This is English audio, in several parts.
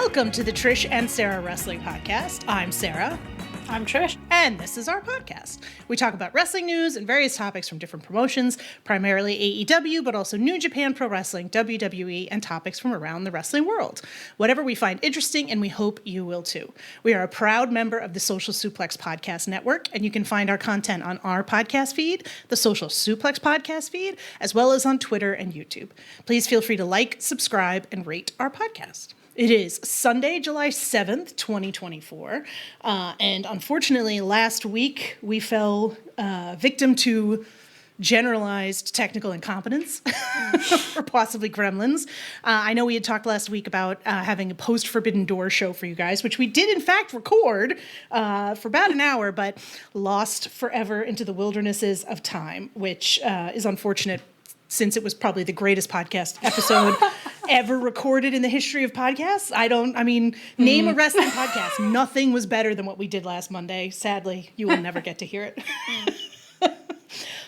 Welcome to the Trish and Sarah Wrestling Podcast. I'm Sarah. I'm Trish. And this is our podcast. We talk about wrestling news and various topics from different promotions, primarily AEW, but also New Japan Pro Wrestling, WWE, and topics from around the wrestling world. Whatever we find interesting, and we hope you will too. We are a proud member of the Social Suplex Podcast Network, and you can find our content on our podcast feed, the Social Suplex Podcast feed, as well as on Twitter and YouTube. Please feel free to like, subscribe, and rate our podcast. It is Sunday, July 7th, 2024, and unfortunately last week we fell victim to generalized technical incompetence or possibly gremlins. I know we had talked last week about having a post-Forbidden Door show for you guys, which we did in fact record for about an hour, but lost forever into the wildernesses of time, which is unfortunate since it was probably the greatest podcast episode ever recorded in the history of podcasts. Name a wrestling podcast. Nothing was better than what we did last Monday. Sadly, you will never get to hear it.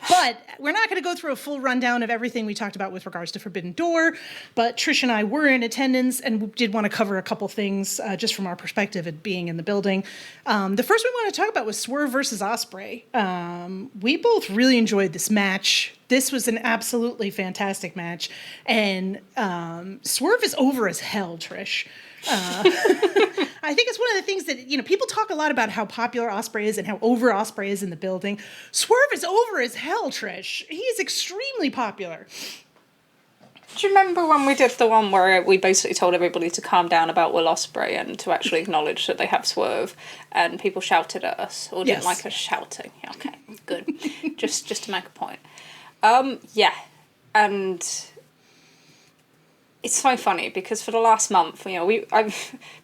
But we're not going to go through a full rundown of everything we talked about with regards to Forbidden Door, but Trish and I were in attendance and did want to cover a couple things just from our perspective of being in the building. The first we want to talk about was Swerve versus Ospreay. We both really enjoyed this match. This was an absolutely fantastic match, and Swerve is over as hell, Trish. I think it's one of the things that, people talk a lot about how popular Ospreay is and how over Ospreay is in the building. Swerve is over as hell, Trish. He is extremely popular. Do you remember when we did the one where we basically told everybody to calm down about Will Ospreay and to actually acknowledge that they have Swerve, and people shouted at us or didn't like us shouting? Okay, good. just to make a point. Yeah, and it's so funny because for the last month,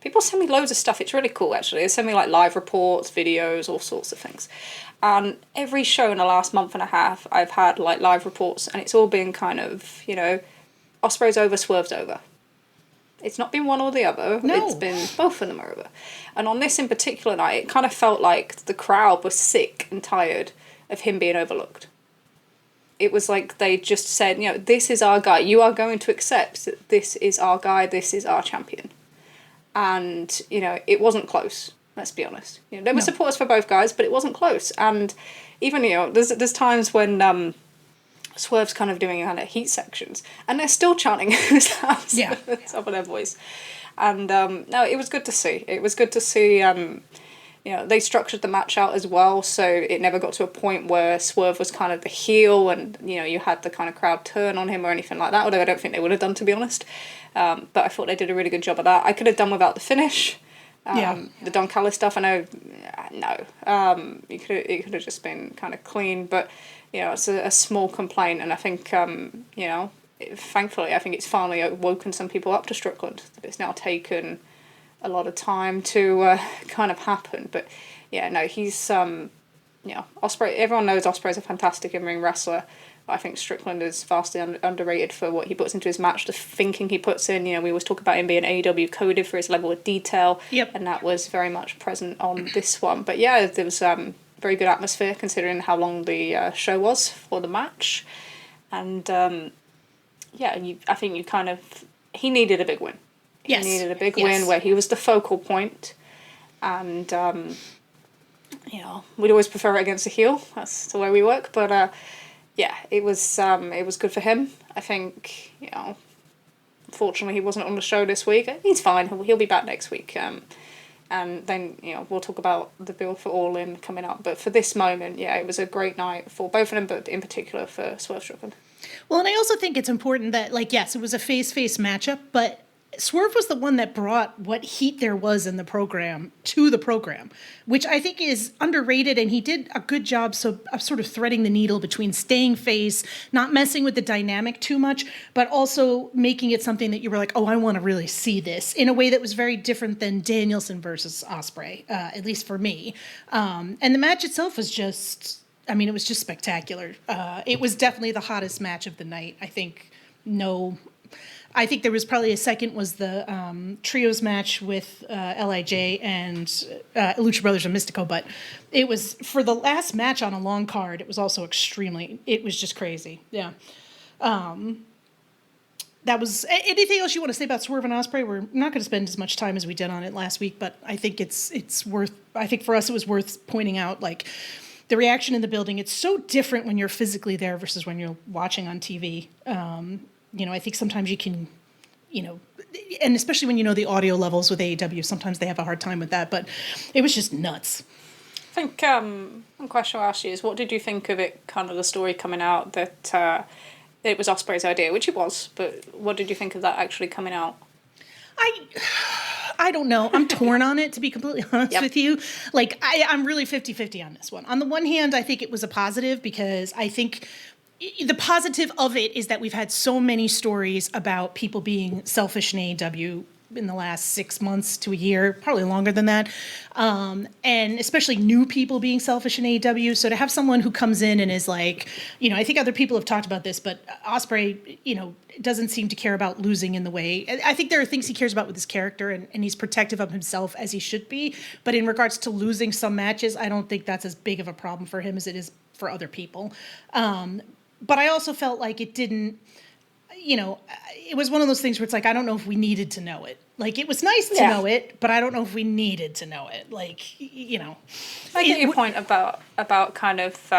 people send me loads of stuff. It's really cool, actually. They send me like live reports, videos, all sorts of things. And every show in the last month and a half, I've had like live reports, and it's all been kind of, Ospreay's over, Swerve's over. It's not been one or the other. No. It's been both of them are over. And on this in particular night, it kind of felt like the crowd was sick and tired of him being overlooked. It was like they just said, this is our guy. You are going to accept that this is our guy. This is our champion. And, it wasn't close. Let's be honest. There were supporters for both guys, but it wasn't close. And even, there's times when Swerve's kind of doing kind of heat sections, and they're still chanting his house at the top of their voice. And, no, it was good to see. It was good to see... they structured the match out as well, so it never got to a point where Swerve was kind of the heel and, you had the kind of crowd turn on him or anything like that, although I don't think they would have done, to be honest. But I thought they did a really good job of that. I could have done without the finish. The Don Callis stuff, I know, no. It could have just been kind of clean, but, it's a small complaint, and I think, thankfully, I think it's finally woken some people up to Strickland, that it's now taken a lot of time to kind of happen, but he's Ospreay. Everyone knows Ospreay's a fantastic in-ring wrestler. But I think Strickland is vastly underrated for what he puts into his match, the thinking he puts in. We always talk about him being AEW coded for his level of detail, and that was very much present on this one. But there was very good atmosphere considering how long the show was for the match, and I think he needed a big win. He needed a big win where he was the focal point, and we'd always prefer it against a heel. That's the way we work. But it was good for him. I think unfortunately he wasn't on the show this week. He's fine. He'll be back next week. And then we'll talk about the bill for All In coming up. But for this moment, it was a great night for both of them, but in particular for Swerve Strickland. Well, and I also think it's important that yes, it was a face-face matchup, but Swerve was the one that brought what heat there was in the program to the program, which I think is underrated, and he did a good job of sort of threading the needle between staying face, not messing with the dynamic too much, but also making it something that you were like, oh, I want to really see this, in a way that was very different than Danielson versus Ospreay, at least for me. And the match itself was just, it was just spectacular. It was definitely the hottest match of the night. I think there was probably a second was the trios match with LIJ and Lucha Brothers and Mystico, but it was, for the last match on a long card, it was also it was just crazy. Yeah. that was anything else you want to say about Swerve and Ospreay? We're not going to spend as much time as we did on it last week, but I think it's worth. I think for us it was worth pointing out, like, the reaction in the building. It's so different when you're physically there versus when you're watching on TV. I think sometimes you can, and especially when you know the audio levels with AEW, sometimes they have a hard time with that. But it was just nuts. I think one question I'll ask you is, what did you think of it? Kind of the story coming out that. It was Osprey's idea, which it was, but what did you think of that actually coming out? I don't know. I'm torn on it, to be completely honest with you. Like, I'm really 50-50 on this one. On the one hand, I think it was a positive because I think the positive of it is that we've had so many stories about people being selfish in AEW in the last 6 months to a year, probably longer than that. And especially new people being selfish in AEW. So to have someone who comes in and is like, I think other people have talked about this, but Ospreay, doesn't seem to care about losing in the way. I think there are things he cares about with his character, and he's protective of himself as he should be. But in regards to losing some matches, I don't think that's as big of a problem for him as it is for other people. But I also felt like it didn't, it was one of those things where it's like, I don't know if we needed to know it. Like, it was nice to know it, but I don't know if we needed to know it. Like, I get your point about kind of,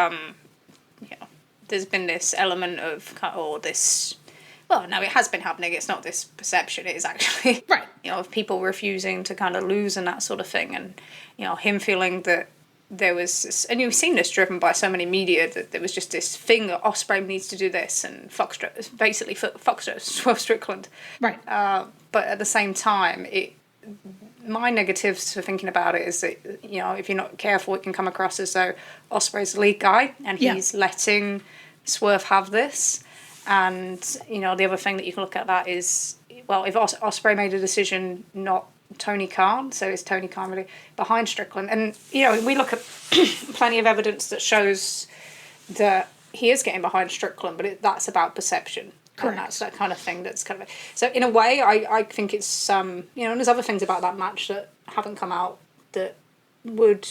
there's been this element of, or this, well, no, it has been happening. It's not this perception. It is actually, right. Of people refusing to kind of lose and that sort of thing. And, him feeling that there was this, and you've seen this driven by so many media, that there was just this thing that Ospreay needs to do this, and basically Swerve Strickland. Right. But at the same time, my negatives for thinking about it is that, if you're not careful, it can come across as though Ospreay's the lead guy and he's letting Swerve have this. And, the other thing that you can look at that is, well, if Ospreay made a decision, not Tony Khan, so is Tony Khan really behind Strickland? And, we look at plenty of evidence that shows that he is getting behind Strickland, but that's about perception. Correct. And that's that kind of thing that's kind of... So in a way, I think it's, and there's other things about that match that haven't come out that would,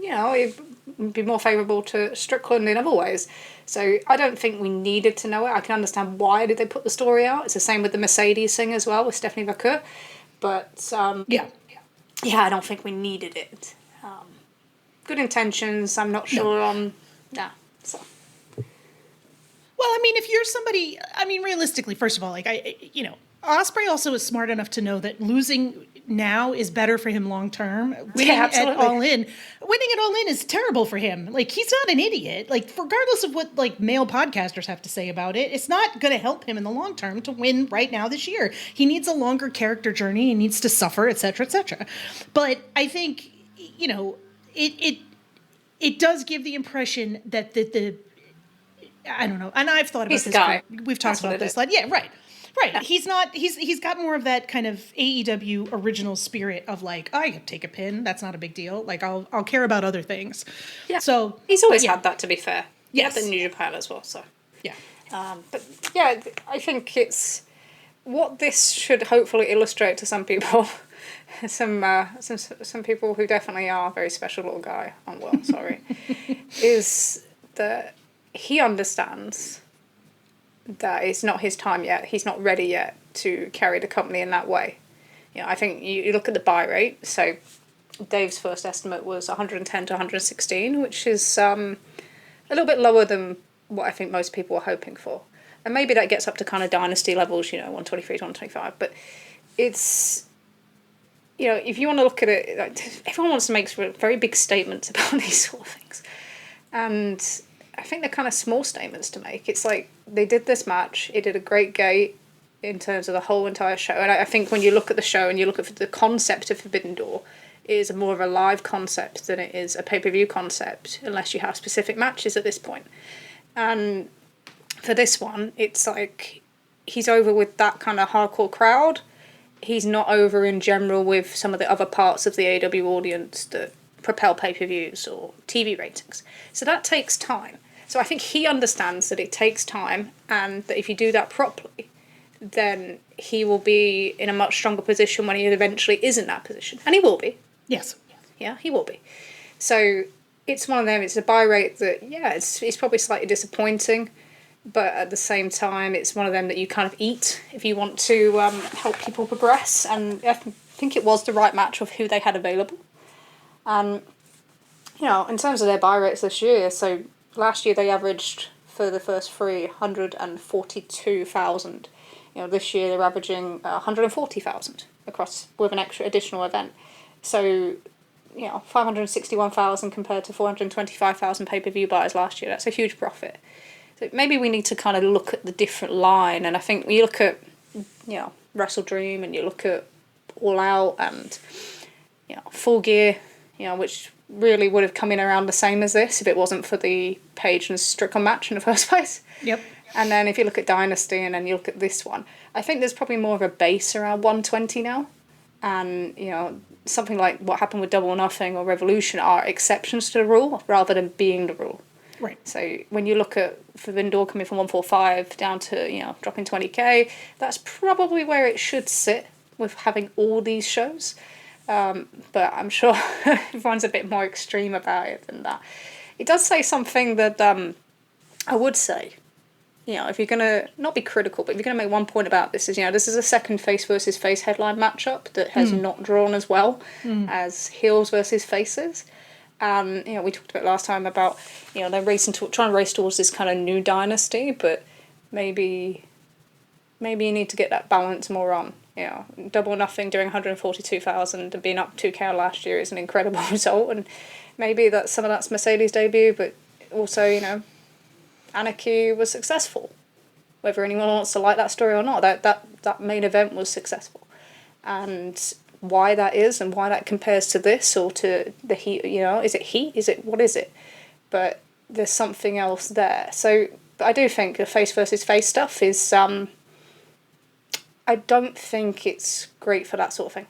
it would be more favourable to Strickland in other ways. So I don't think we needed to know it. I can understand why did they put the story out. It's the same with the Mercedes thing as well, with Stephanie Vaquer. But, I don't think we needed it. Good intentions, I'm not sure on... Yeah, so... Well, I mean, if you're somebody, realistically, first of all, Ospreay also is smart enough to know that losing now is better for him long term. Winning at All In is terrible for him. Like, he's not an idiot. Like, regardless of what male podcasters have to say about it, it's not going to help him in the long term to win right now this year. He needs a longer character journey. He needs to suffer, etc., etc. But I think it does give the impression that the I don't know. And I've thought about this. We've talked about this. Yeah, right. Yeah. He's got more of that kind of AEW original spirit of like, I can take a pin. That's not a big deal. Like, I'll care about other things. Yeah. So he's always had that, to be fair. Yes. He had the New Japan as well, so. Yeah. But yeah, I think it's what this should hopefully illustrate to some people. some people who definitely are a very special little guy. Sorry. is that he understands that it's not his time yet. He's not ready yet to carry the company in that way. I think you look at the buy rate. So Dave's first estimate was 110 to 116, which is a little bit lower than what I think most people were hoping for. And maybe that gets up to kind of dynasty levels, 123 to 125. But it's, if you want to look at it, everyone wants to make very big statements about these sort of things. And I think they're kind of small statements to make. It's like, they did this match, it did a great gate in terms of the whole entire show. And I think when you look at the show and you look at the concept of Forbidden Door, it is more of a live concept than it is a pay-per-view concept, unless you have specific matches at this point. And for this one, it's like, he's over with that kind of hardcore crowd. He's not over in general with some of the other parts of the AEW audience that propel pay-per-views or TV ratings. So that takes time. So I think he understands that it takes time, and that if you do that properly, then he will be in a much stronger position when he eventually is in that position. And he will be. Yes. Yeah, he will be. So it's one of them, it's a buy rate that, it's probably slightly disappointing but at the same time, it's one of them that you kind of eat if you want to help people progress. And I think it was the right match of who they had available. And, in terms of their buy rates this year, so last year they averaged, for the first three, 142,000. This year they're averaging 140,000 across with an extra additional event. So, 561,000 compared to 425,000 pay-per-view buyers last year. That's a huge profit. So maybe we need to kind of look at the different line. And I think when you look at, Wrestle Dream, and you look at All Out and, Full Gear, which really would have come in around the same as this if it wasn't for the Page and Strickland match in the first place. Yep. And then if you look at Dynasty and then you look at this one, I think there's probably more of a base around 120 now. And, something like what happened with Double or Nothing or Revolution are exceptions to the rule rather than being the rule. Right. So when you look at Forbidden Door coming from 145 down to, dropping 20k, that's probably where it should sit with having all these shows. But I'm sure everyone's a bit more extreme about it than that. It does say something that I would say, if you're going to not be critical, but if you're going to make one point about this, is, this is a second face versus face headline matchup that has not drawn as well as heels versus faces. And, we talked about last time about, they're trying to race towards this kind of new dynasty, but maybe you need to get that balance more on. Double or Nothing doing 142,000 and being up 2k last year is an incredible result, and maybe some of that's Mercedes' debut, but also, Anarchy was successful. Whether anyone wants to like that story or not, that main event was successful. And why that is and why that compares to this or to the Heat, is it Heat? What is it? But there's something else there. So I do think the face versus face stuff is, I don't think it's great for that sort of thing.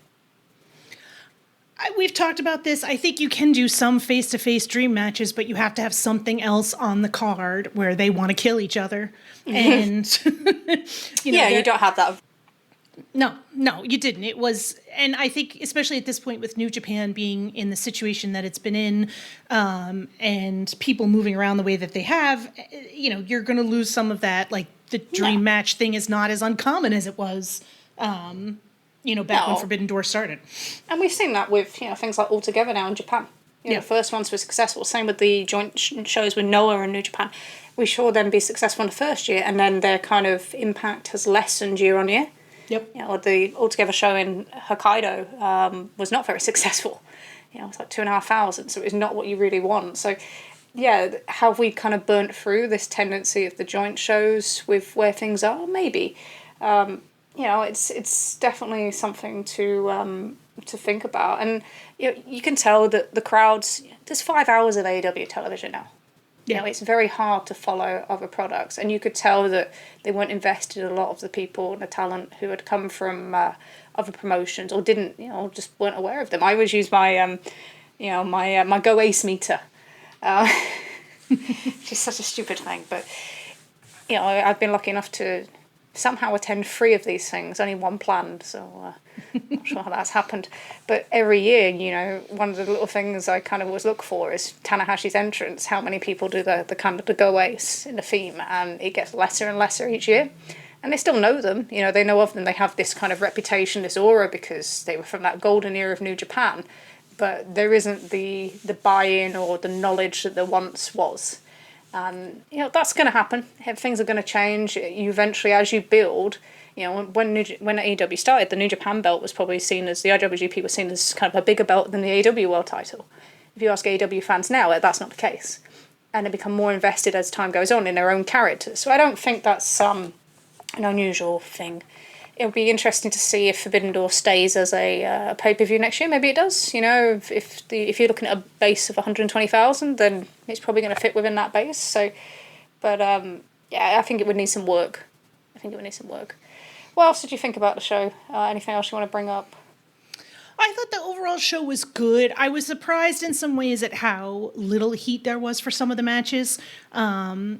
We've talked about this. I think you can do some face-to-face dream matches, but you have to have something else on the card where they want to kill each other. And, you don't have that. No, you didn't. It was, and I think especially at this point with New Japan being in the situation that it's been in, and people moving around the way that they have, you're going to lose some of that. Like the dream match thing is not as uncommon as it was, back when Forbidden Door started. And we've seen that with, things like All Together now in Japan. The first ones were successful. Same with the joint shows with Noah and New Japan. We saw them be successful in the first year, and then their kind of impact has lessened year on year. Yep. The All Together show in Hokkaido was not very successful. It's like 2,500, so it's not what you really want. So, have we kind of burnt through this tendency of the joint shows with where things are? Maybe. It's definitely something to think about, and you can tell that the crowds. There's 5 hours of AEW television now. It's very hard to follow other products, and you could tell that they weren't invested in a lot of the people and the talent who had come from other promotions or didn't, just weren't aware of them. I always use my, my Go Ace meter, which is such a stupid thing, but I've been lucky enough to somehow attend 3 of these things, only one planned, so not sure how that's happened. But every year, one of the little things I kind of always look for is Tanahashi's entrance. How many people do the kind of the Go Ace in the theme, and it gets lesser and lesser each year. And they still know them, they know of them. They have this kind of reputation, this aura, because they were from that golden era of New Japan. But there isn't the buy-in or the knowledge that there once was. And, that's going to happen. Things are going to change. You eventually, as you build, when AEW started, the New Japan belt was probably seen as, the IWGP was seen as kind of a bigger belt than the AEW world title. If you ask AEW fans now, that's not the case. And they become more invested as time goes on in their own characters. So I don't think that's an unusual thing. It'll be interesting to see if Forbidden Door stays as a pay-per-view next year. Maybe it does. If you're looking at a base of 120,000, then it's probably going to fit within that base. So, but I think it would need some work. What else did you think about the show? Anything else you want to bring up? I thought the overall show was good. I was surprised in some ways at how little heat there was for some of the matches. I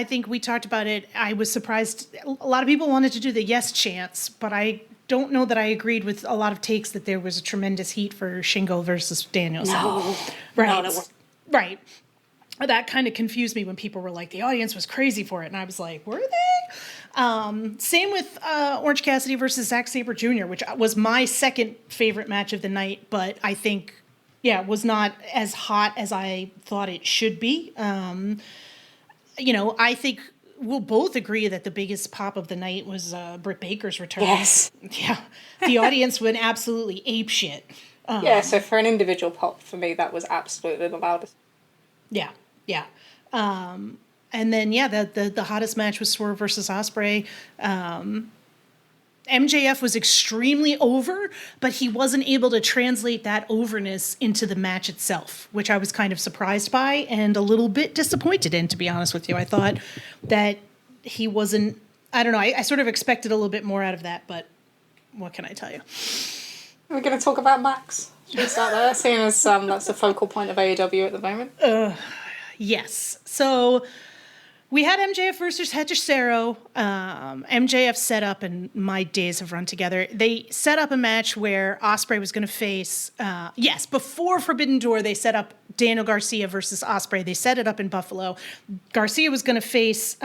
think we talked about it. I was surprised. A lot of people wanted to do the yes chants, but I don't know that I agreed with a lot of takes that there was a tremendous heat for Shingo versus Danielson. No. Right. No, that was... Right. that kind of confused me when people were like, the audience was crazy for it. And I was like, were they? Same with Orange Cassidy versus Zack Sabre Jr., which was my second favorite match of the night, but I think, was not as hot as I thought it should be. I think we'll both agree that the biggest pop of the night was Britt Baker's return. Yes. Yeah. The audience went absolutely apeshit. So for an individual pop, for me, that was absolutely the loudest. Yeah. Yeah. And then, the hottest match was Swerve versus Ospreay. MJF was extremely over, but he wasn't able to translate that overness into the match itself, which I was kind of surprised by and a little bit disappointed in, to be honest with you. I thought that he wasn't, I don't know, I sort of expected a little bit more out of that, but what can I tell you? We're going to talk about Max. Should we start there, seeing as that's the focal point of AEW at the moment? Yes. So we had MJF versus Hechicero. MJF set up, and my days have run together. They set up a match where Osprey was going to face, before Forbidden Door, they set up Daniel Garcia versus Osprey. They set it up in Buffalo. Garcia was going to face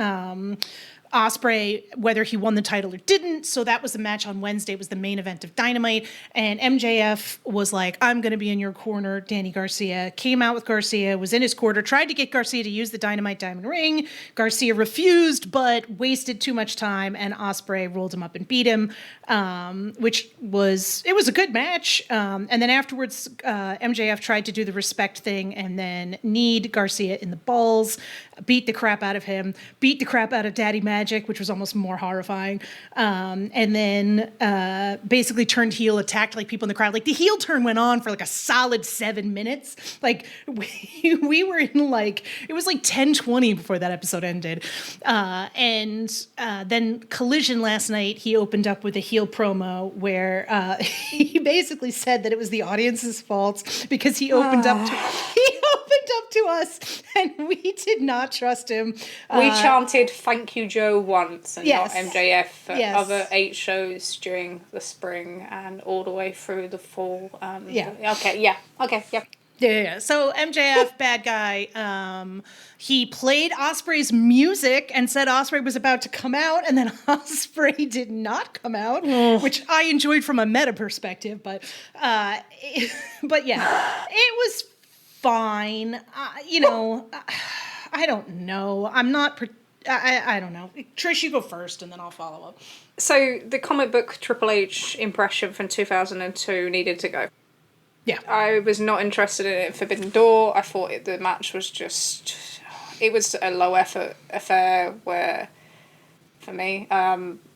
Osprey, whether he won the title or didn't. So that was the match on Wednesday. It was the main event of Dynamite. And MJF was like, I'm going to be in your corner. Danny Garcia came out with Garcia, was in his corner, tried to get Garcia to use the Dynamite Diamond Ring. Garcia refused, but wasted too much time. And Osprey rolled him up and beat him, it was a good match. And then afterwards, MJF tried to do the respect thing and then kneed Garcia in the balls, beat the crap out of him, beat the crap out of Daddy Magic, which was almost more horrifying. And then basically turned heel, attacked like people in the crowd. Like the heel turn went on for like a solid 7 minutes. Like we were in like, it was like 10:20 before that episode ended. And then Collision last night, he opened up with a heel promo where he basically said that it was the audience's fault because he opened up to us and we did not trust him. We chanted "Thank you, Joe" once, and yes. not MJF for Yes. other 8 shows during the spring and all the way through the fall. Yeah. So MJF, bad guy. He played Osprey's music and said Osprey was about to come out, and then Osprey did not come out, which I enjoyed from a meta perspective. But it was fine. I don't know. I'm not. I don't know. Trish, you go first, and then I'll follow up. So the comic book Triple H impression from 2002 needed to go. Yeah. I was not interested in it. Forbidden Door. I thought the match was just. It was a low effort affair where, for me,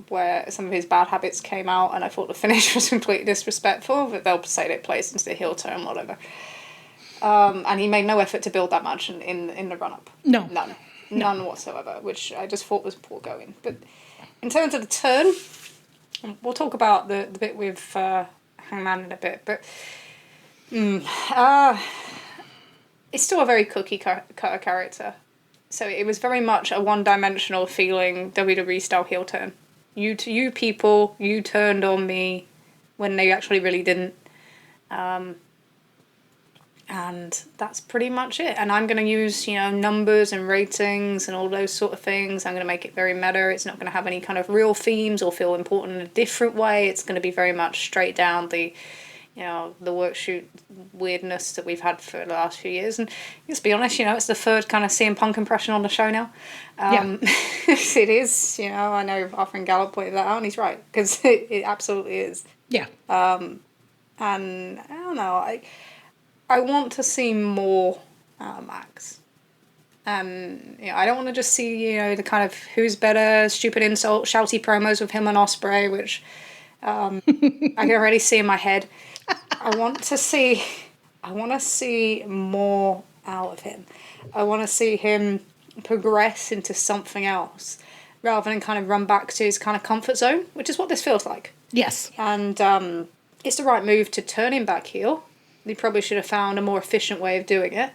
where some of his bad habits came out, and I thought the finish was completely disrespectful. But they'll say it plays into the heel turn, whatever. And he made no effort to build that match in the run up. No. None whatsoever, which I just thought was poor going. But in terms of the turn, we'll talk about the bit with Hangman in a bit, but it's still a very cookie cutter character. So it was very much a one-dimensional feeling WWE style heel turn. You people, you turned on me when they actually really didn't. And that's pretty much it. And I'm going to use, numbers and ratings and all those sort of things. I'm going to make it very meta. It's not going to have any kind of real themes or feel important in a different way. It's going to be very much straight down the workshoot weirdness that we've had for the last few years. And let's be honest, it's the third kind of CM Punk impression on the show now. It is, I know our friend Gallup pointed that out, and he's right, because it absolutely is. Yeah. And I don't know, I want to see more Max. I don't want to just see, the kind of who's better, stupid insult, shouty promos with him and Osprey, which I can already see in my head. I want to see more out of him. I want to see him progress into something else rather than kind of run back to his kind of comfort zone, which is what this feels like. Yes. And it's the right move to turn him back heel. They probably should have found a more efficient way of doing it,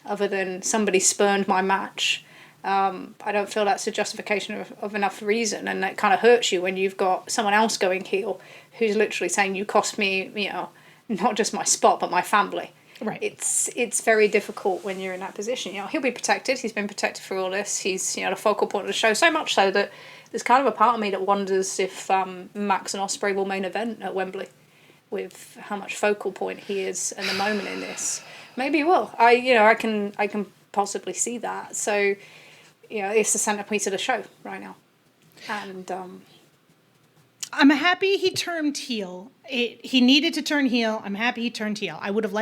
other than somebody spurned my match. I don't feel that's a justification of enough reason, and that kind of hurts you when you've got someone else going heel who's literally saying you cost me, not just my spot, but my family. Right. It's very difficult when you're in that position. You know, he'll be protected. He's been protected through all this. He's, you know, the focal point of the show. So much so that there's kind of a part of me that wonders if Max and Osprey will main event at Wembley, with how much focal point he is in the moment in this. Maybe he will. I can possibly see that. So, you know, it's the centerpiece of the show right now. And I'm happy he turned heel. He needed to turn heel. I'm happy he turned heel. I would have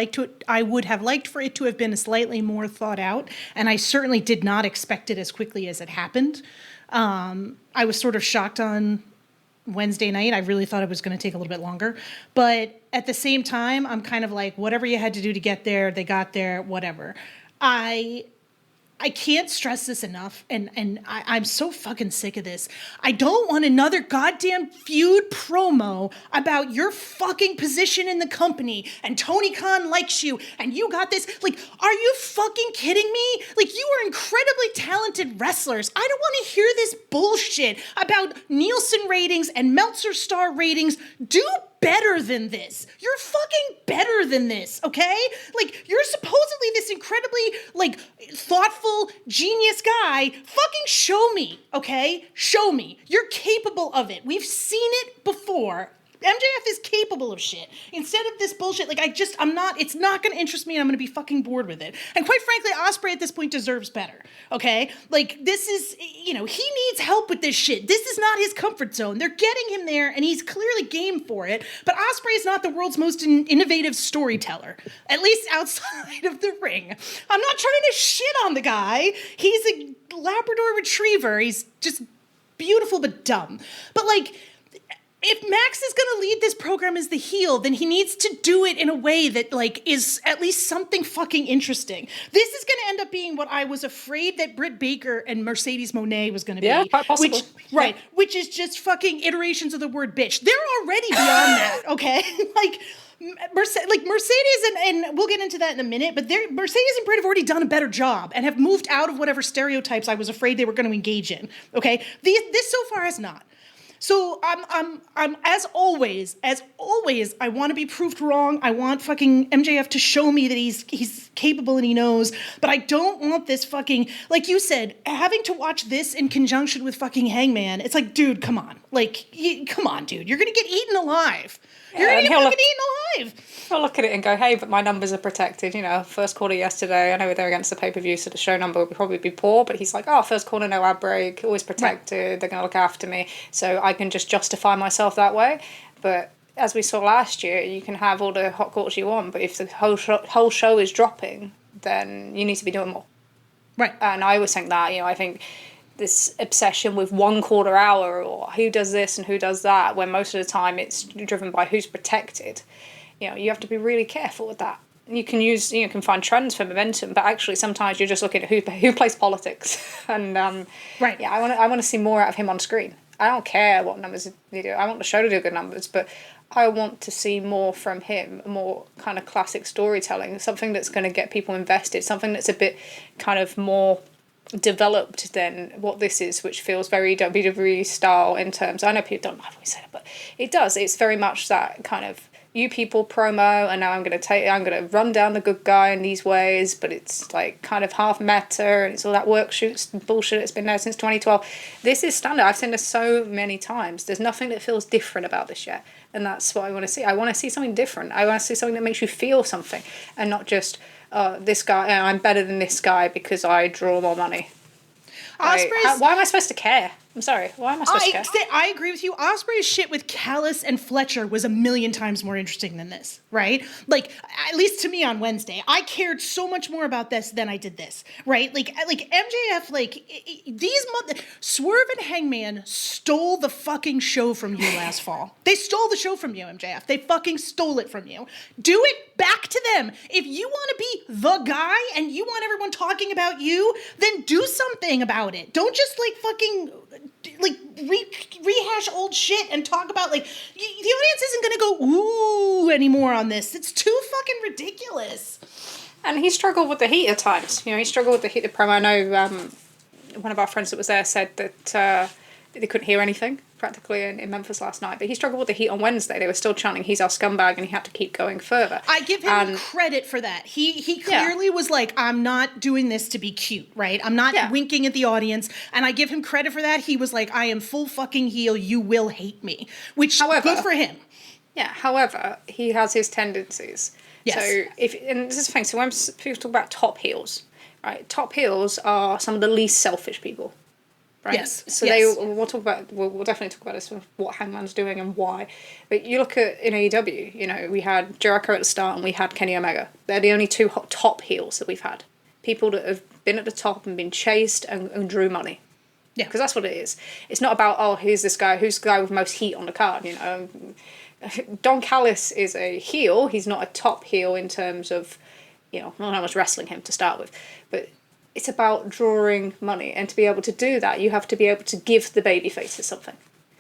liked for it to have been slightly more thought out, and I certainly did not expect it as quickly as it happened. I was sort of shocked on Wednesday night. I really thought it was going to take a little bit longer, but at the same time, I'm kind of like, whatever you had to do to get there, they got there. Whatever. I can't stress this enough, and I'm so fucking sick of this. I don't want another goddamn feud promo about your fucking position in the company, and Tony Khan likes you, and you got this. Like, are you fucking kidding me? Like, you are incredibly talented wrestlers. I don't want to hear this bullshit about Nielsen ratings and Meltzer star ratings. Do better than this. You're fucking better than this, okay? Like, you're supposedly this incredibly, like, thoughtful, genius guy. Fucking show me, okay? Show me. You're capable of it. We've seen it before. MJF is capable of shit. Instead of this bullshit, like, it's not going to interest me, and I'm going to be fucking bored with it. And quite frankly, Ospreay at this point deserves better, okay? Like, this is, you know, he needs help with this shit. This is not his comfort zone. They're getting him there, and he's clearly game for it, but Ospreay is not the world's most innovative storyteller, at least outside of the ring. I'm not trying to shit on the guy. He's a Labrador Retriever. He's just beautiful but dumb. But, like, if Max is going to lead this program as the heel, then he needs to do it in a way that, like, is at least something fucking interesting. This is going to end up being what I was afraid that Britt Baker and Mercedes Moné was going to be. Yeah, quite possible. Which is just fucking iterations of the word bitch. They're already beyond that, okay? Like, Mercedes and we'll get into that in a minute, but Mercedes and Britt have already done a better job and have moved out of whatever stereotypes I was afraid they were going to engage in, okay? This so far has not. So I'm as always, I want to be proved wrong. I want fucking MJF to show me that he's capable and he knows, but I don't want this fucking, like you said, having to watch this in conjunction with fucking Hangman. It's like, dude, come on. Like, come on, dude. You're going to get eaten alive. You're going to get fucking eaten alive. I'll look at it and go, hey, but my numbers are protected. You know, first quarter yesterday, I know they're against the pay-per-view, so the show number would probably be poor, but he's like, oh, first quarter, no ad break, always protected, right. They're going to look after me. So I can just justify myself that way. But as we saw last year, you can have all the hot quarters you want, but if the whole show is dropping, then you need to be doing more. Right. And I always think that, you know, I think this obsession with 1 quarter hour or who does this and who does that, when most of the time it's driven by who's protected. You know, you have to be really careful with that. You can find trends for momentum, but actually sometimes you're just looking at who plays politics. And right. Yeah, I want to see more out of him on screen. I don't care what numbers they do. I want the show to do good numbers, but I want to see more from him, more kind of classic storytelling, something that's going to get people invested, something that's a bit kind of more developed than what this is, which feels very WWE style in terms. I know people don't always say it, but it does. It's very much that kind of you people promo, and now I'm going to run down the good guy in these ways, but it's like kind of half meta, and it's all that work shoots bullshit that's been there since 2012. This is standard. I've seen this so many times. There's nothing that feels different about this yet, and that's what I want to see. I want to see something different. I want to see something that makes you feel something, and not just this guy, I'm better than this guy because I draw more money. Why am I supposed to care? I'm sorry. Why am I supposed to care? I agree with you. Osprey's shit with Callis and Fletcher was 1,000,000 times more interesting than this, right? Like, at least to me on Wednesday, I cared so much more about this than I did this, right? Like MJF, Swerve and Hangman stole the fucking show from you last fall. They stole the show from you, MJF. They fucking stole it from you. Do it back to them. If you want to be the guy and you want everyone talking about you, then do something about it. Don't just fucking rehash old shit and talk about the audience isn't gonna go ooh anymore on this. It's too fucking ridiculous. And he struggled with the heat at times. You know, he struggled with the heat of promo. I know one of our friends that was there said that they couldn't hear anything practically in Memphis last night. But he struggled with the heat on Wednesday. They were still chanting, "He's our scumbag," and he had to keep going further. I give him credit for that. He clearly was like, I'm not doing this to be cute, right? I'm not winking at the audience. And I give him credit for that. He was like, I am full fucking heel. You will hate me. Which, good for him. Yeah, however, he has his tendencies. Yes. So, and this is the thing, so when people talk about top heels, right, top heels are some of the least selfish people, right? Yes. So we'll definitely talk about this, what Hangman's doing and why. But you look at, in AEW, you know, we had Jericho at the start and we had Kenny Omega. They're the only two top heels that we've had. People that have been at the top and been chased and drew money. Yeah. Because that's what it is. It's not about, oh, here's this guy, who's the guy with most heat on the card, you know. Don Callis is a heel. He's not a top heel in terms of, you know, not how much wrestling him to start with. But it's about drawing money. And to be able to do that, you have to be able to give the babyfaces something.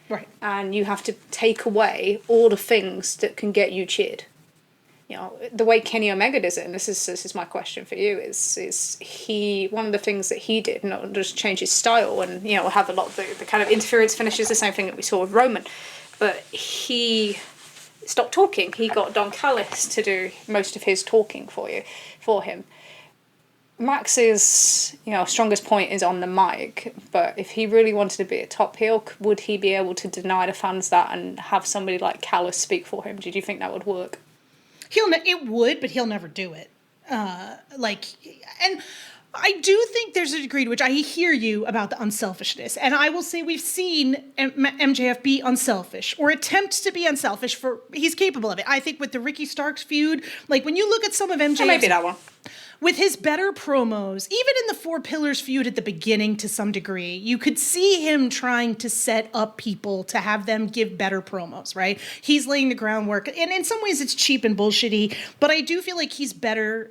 Right. And you have to take away all the things that can get you cheered. You know, the way Kenny Omega does it, and this is my question for you, is he, one of the things that he did, not just change his style and, you know, have a lot of the kind of interference finishes, the same thing that we saw with Roman. But he stopped talking. He got Don Callis to do most of his talking for him. Max's, you know, strongest point is on the mic, but if he really wanted to be a top heel, would he be able to deny the fans that and have somebody like Callis speak for him? Did you think that would work? It would, but he'll never do it. And I do think there's a degree to which I hear you about the unselfishness. And I will say we've seen MJF be unselfish or attempt to be unselfish he's capable of it. I think with the Ricky Starks feud, like when you look at some of MJF. Maybe that one. With his better promos, even in the Four Pillars feud at the beginning to some degree, you could see him trying to set up people to have them give better promos, right? He's laying the groundwork. And in some ways it's cheap and bullshitty, but I do feel like he's better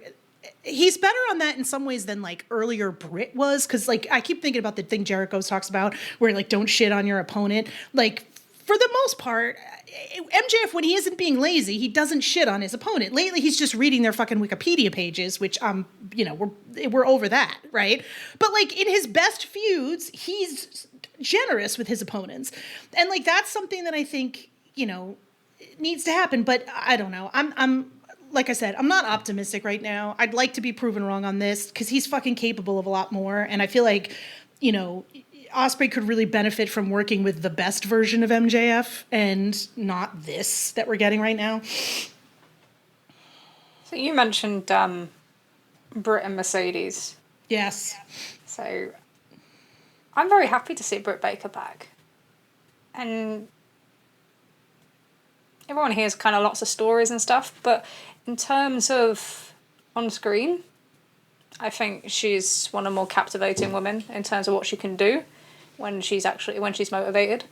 on that in some ways than like earlier Britt was. Cause like I keep thinking about the thing Jericho talks about where like don't shit on your opponent. Like for the most part, MJF, when he isn't being lazy, he doesn't shit on his opponent. Lately, he's just reading their fucking Wikipedia pages, which you know, we're over that, right? But like in his best feuds, he's generous with his opponents, and like that's something that I think, you know, needs to happen. But I don't know. I'm like I said, I'm not optimistic right now. I'd like to be proven wrong on this because he's fucking capable of a lot more, and I feel like, you know, Osprey could really benefit from working with the best version of MJF and not this that we're getting right now. So you mentioned Britt and Mercedes. Yes. So I'm very happy to see Britt Baker back. And everyone hears kind of lots of stories and stuff, but in terms of on screen, I think she's one of the more captivating women in terms of what she can do when she's motivated.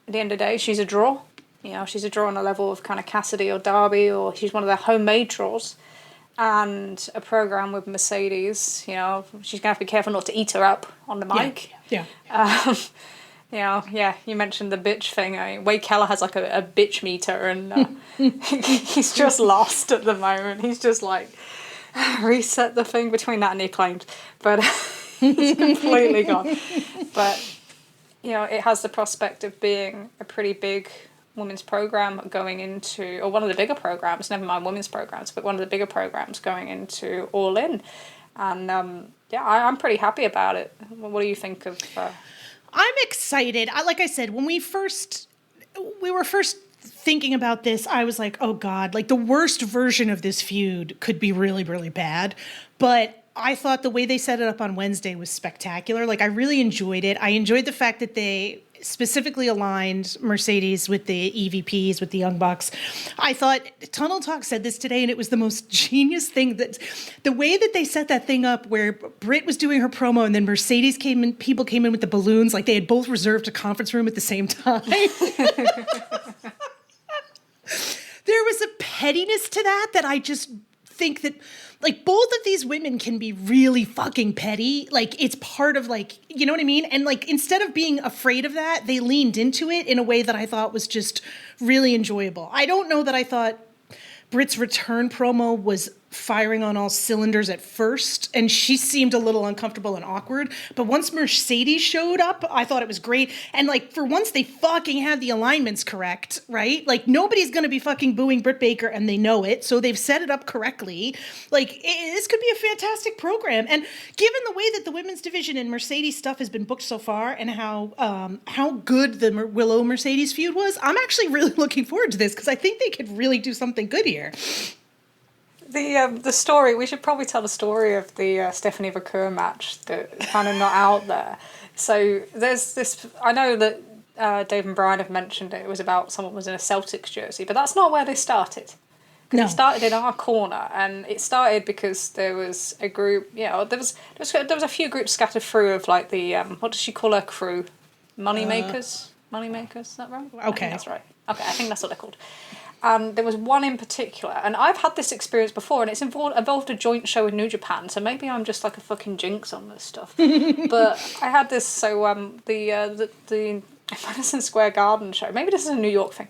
At the end of the day, she's a draw. You know, she's a draw on a level of kind of Cassidy or Darby, or she's one of their homemade draws. And a program with Mercedes, you know, she's going to have to be careful not to eat her up on the mic. Yeah. You know, yeah, you mentioned the bitch thing. I mean, Wade Keller has like a bitch meter, and he's just lost at the moment. He's just like, reset the thing between that and the Acclaimed. But it's completely gone. But, you know, it has the prospect of being a pretty big women's program going into, or one of the bigger programs, never mind women's programs, but one of the bigger programs going into All In. And, I'm pretty happy about it. What do you think of... I'm excited. Like I said, when we were first thinking about this, I was like, oh God, like the worst version of this feud could be really, really bad. But I thought the way they set it up on Wednesday was spectacular. Like I really enjoyed it. I enjoyed the fact that they specifically aligned Mercedes with the EVPs, with the Young Bucks. I thought Tunnel Talk said this today, and it was the most genius thing, that the way that they set that thing up where Britt was doing her promo and then Mercedes came in, people came in with the balloons, like they had both reserved a conference room at the same time. There was a pettiness to that I just think that, like, both of these women can be really fucking petty. Like, it's part of, like, you know what I mean? And, like, instead of being afraid of that, they leaned into it in a way that I thought was just really enjoyable. I don't know that I thought Britt's return promo was firing on all cylinders at first, and she seemed a little uncomfortable and awkward. But once Mercedes showed up, I thought it was great. And like for once, they fucking had the alignments correct, right? Like nobody's gonna be fucking booing Britt Baker, and they know it, so they've set it up correctly. Like this could be a fantastic program. And given the way that the women's division and Mercedes stuff has been booked so far, and how good the Willow Mercedes feud was, I'm actually really looking forward to this because I think they could really do something good here. The story, we should probably tell the story of the Stephanie Vaquer match that kind of not out there. So there's this, I know that Dave and Brian have mentioned it was about someone was in a Celtics jersey, but that's not where they started. Because it started in our corner, and it started because there was a group, there was a few groups scattered through of like the, what does she call her crew? Moneymakers? Moneymakers, is that right? Okay. I think that's right. Okay, I think that's what they're called. There was one in particular, and I've had this experience before, and it's involved a joint show with New Japan, so maybe I'm just like a fucking jinx on this stuff. But I had this, so the Madison Square Garden show, maybe this is a New York thing,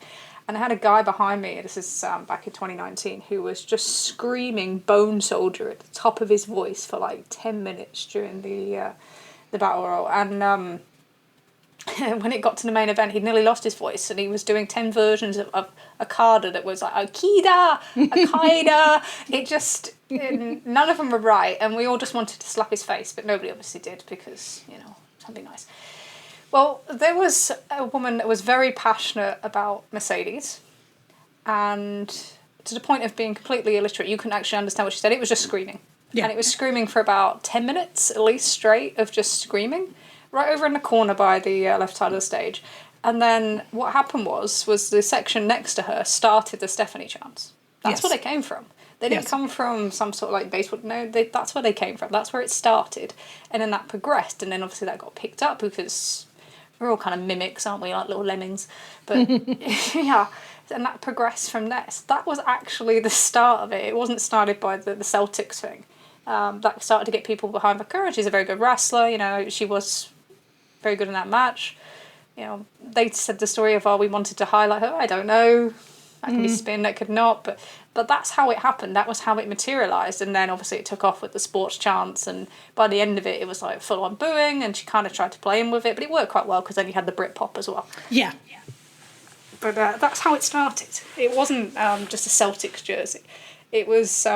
and I had a guy behind me, this is back in 2019, who was just screaming Bone Soldier at the top of his voice for like 10 minutes during the Battle Royal, and when it got to the main event, he'd nearly lost his voice, and he was doing 10 versions of Okada that was like, Akida, Akaida. It just, none of them were right, and we all just wanted to slap his face, but nobody obviously did because, something nice. Well, there was a woman that was very passionate about Mercedes, and to the point of being completely illiterate, you couldn't actually understand what she said. It was just screaming. Yeah. And it was screaming for about 10 minutes, at least, straight of just screaming. Right over in the corner by the left side of the stage. And then what happened was the section next to her started the Stephanie chants. That's where they came from. They didn't come from some sort of like baseball. No, that's where they came from. That's where it started. And then that progressed. And then obviously that got picked up because we're all kind of mimics, aren't we? Like little lemmings. But yeah. And that progressed from there. So that was actually the start of it. It wasn't started by the Celtics thing. That started to get people behind Vaquer. She's a very good wrestler. She was very good in that match. They said the story of, we wanted to highlight her. I don't know. That could be spin, that could not. But that's how it happened. That was how it materialised. And then obviously it took off with the sports chants. And by the end of it, it was like full on booing. And she kind of tried to play in with it. But it worked quite well because then you had the Brit pop as well. Yeah. But that's how it started. It wasn't just a Celtics jersey. It was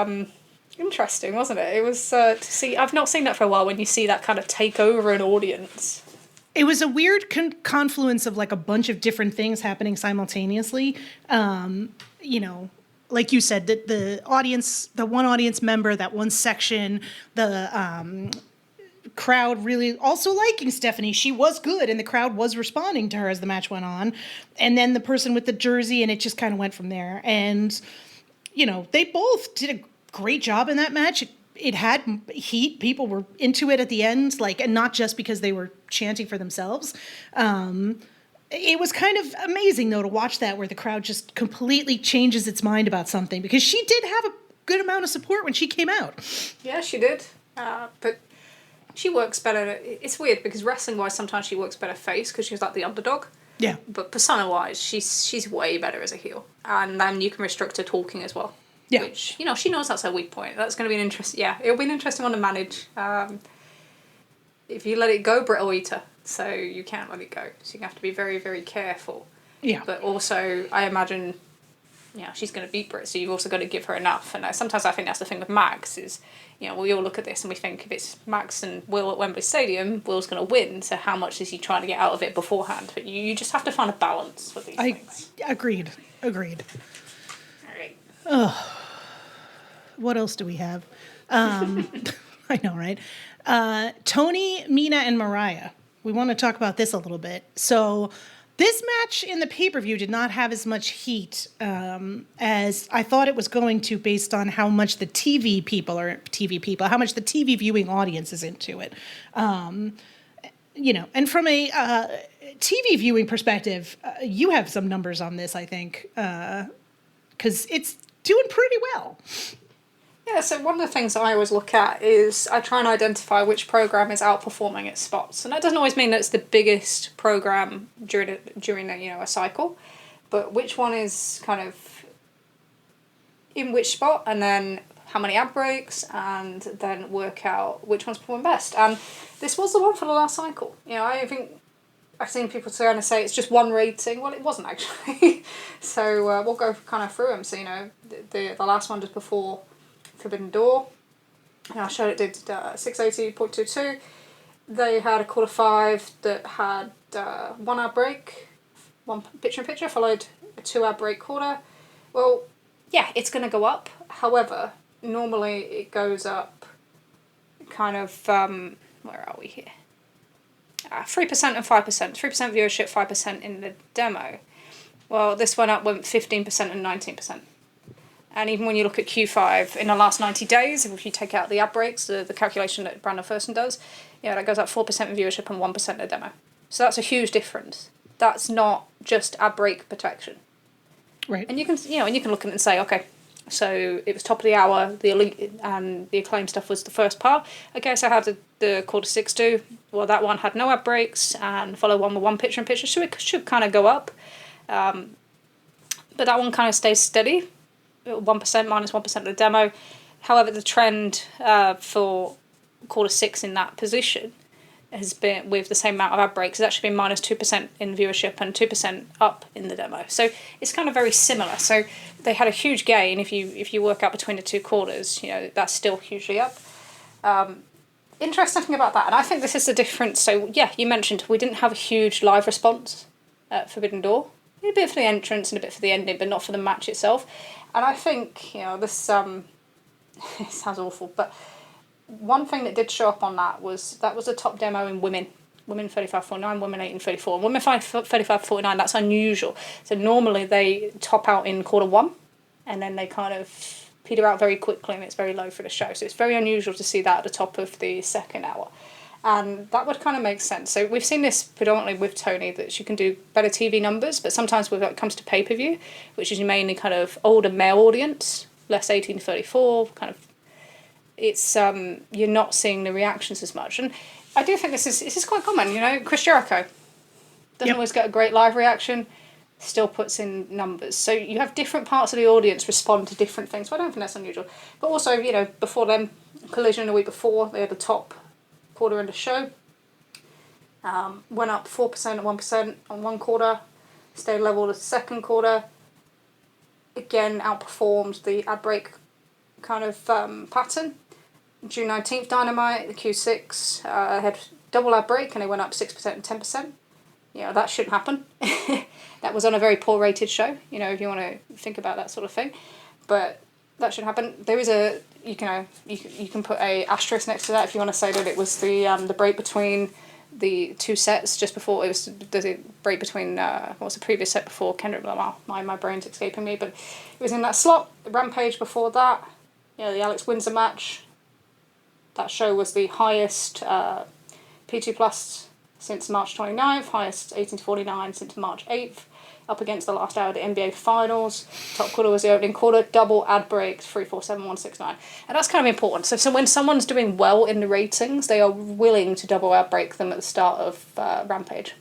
interesting, wasn't it? It was to see. I've not seen that for a while when you see that kind of take over an audience. It was a weird confluence of like a bunch of different things happening simultaneously. Like you said, that the one audience member, that one section, the crowd really also liking Stephanie. She was good, and the crowd was responding to her as the match went on. And then the person with the jersey, and it just kind of went from there. And, they both did a great job in that match. It had heat. People were into it at the end, and not just because they were chanting for themselves. It was kind of amazing, though, to watch that, where the crowd just completely changes its mind about something, because she did have a good amount of support when she came out. Yeah, she did. But she works better. It's weird, because wrestling-wise, sometimes she works better face, because she's like the underdog. Yeah. But persona-wise, she's way better as a heel. And then you can restrict her talking as well. Yeah. Which, she knows that's her weak point. That's going to be an interesting... Yeah, it'll be an interesting one to manage. If you let it go, Britt will eat her. So you can't let it go. So you have to be very, very careful. Yeah. But also, I imagine, she's going to beat Britt, so you've also got to give her enough. And sometimes I think that's the thing with Max is, we all look at this and we think if it's Max and Will at Wembley Stadium, Will's going to win. So how much is he trying to get out of it beforehand? But you just have to find a balance with these things. Agreed. All right. Oh. What else do we have? I know, right? Tony, Mina, and Mariah. We want to talk about this a little bit. So this match in the pay-per-view did not have as much heat as I thought it was going to, based on how much the how much the TV viewing audience is into it. And from a TV viewing perspective, you have some numbers on this, I think, because it's doing pretty well. Yeah, so one of the things that I always look at is I try and identify which program is outperforming its spots, and that doesn't always mean that it's the biggest program during a cycle, but which one is kind of in which spot, and then how many ad breaks, and then work out which ones perform best. And this was the one for the last cycle. You know, I think I've seen people trying to say it's just one rating. Well, it wasn't actually. So we'll go kind of through them. So, you know, the last one just before Forbidden Door, and I showed it did 680.22. They had a quarter 5 that had 1 ad break, 1 picture-in-picture, followed a 2 ad break quarter. Well, yeah, it's going to go up. However, normally it goes up kind of, where are we here? 3% and 5%. 3% viewership, 5% in the demo. Well, this went 15% and 19%. And even when you look at Q5 in the last 90 days, if you take out the ad breaks, the calculation that Brandon Thurston does, yeah, that goes up 4% in viewership and 1% in the demo. So that's a huge difference. That's not just ad break protection. Right. And you can look at it and say, okay, so it was top of the hour, the elite and the acclaim stuff was the first part. Okay, so how did the quarter 6 do? Well, that one had no ad breaks and follow one with 1 picture-in-picture, so it should kind of go up. But that one kind of stays steady, 1% minus 1% of the demo. However, the trend for quarter 6 in that position has been, with the same amount of ad breaks, has actually been minus 2% in viewership and 2% up in the demo. So it's kind of very similar. So they had a huge gain. If you work out between the 2 quarters, you know, that's still hugely up. Interesting thing about that, and I think this is the difference. So yeah, you mentioned we didn't have a huge live response at Forbidden Door. A bit for the entrance and a bit for the ending, but not for the match itself. And I think, you know, this it sounds awful, but one thing that did show up on that was a top demo in women 35-49, women 18-34, and women 35-49. That's unusual. So normally they top out in quarter 1, and then they kind of peter out very quickly, and it's very low for the show. So it's very unusual to see that at the top of the second hour, and that would kind of make sense. So we've seen this predominantly with Tony, that she can do better TV numbers, but sometimes when it comes to pay-per-view, which is mainly kind of older male audience, less 18-34, kind of, it's you're not seeing the reactions as much. And I do think this is quite common. You know, Chris Jericho doesn't always get a great live reaction, still puts in numbers. So you have different parts of the audience respond to different things. But I don't think that's unusual. But also, you know, before them, Collision the week before, they had the top quarter in the show. Went up 4% and 1% on one quarter, stayed level the second quarter. Again, outperformed the ad break kind of pattern. June 19th Dynamite, the Q6 had double ad break, and they went up 6% and 10%. You know, that shouldn't happen. That was on a very poor rated show, you know, if you want to think about that sort of thing. But that should happen. There is you can put a asterisk next to that if you want to say that it was the break between the 2 sets just before. It was the break between what was the previous set before Kendrick Lamar. My brain's escaping me, but it was in that slot. The Rampage before that, you know, the Alex Windsor match. That show was the highest P2 Plus since March 29th, highest 18-49 since March 8th, up against the last hour of the NBA Finals. Top quarter was the opening quarter, double ad breaks, 3-4-7-1-6-9. And that's kind of important. So when someone's doing well in the ratings, they are willing to double ad break them at the start of Rampage.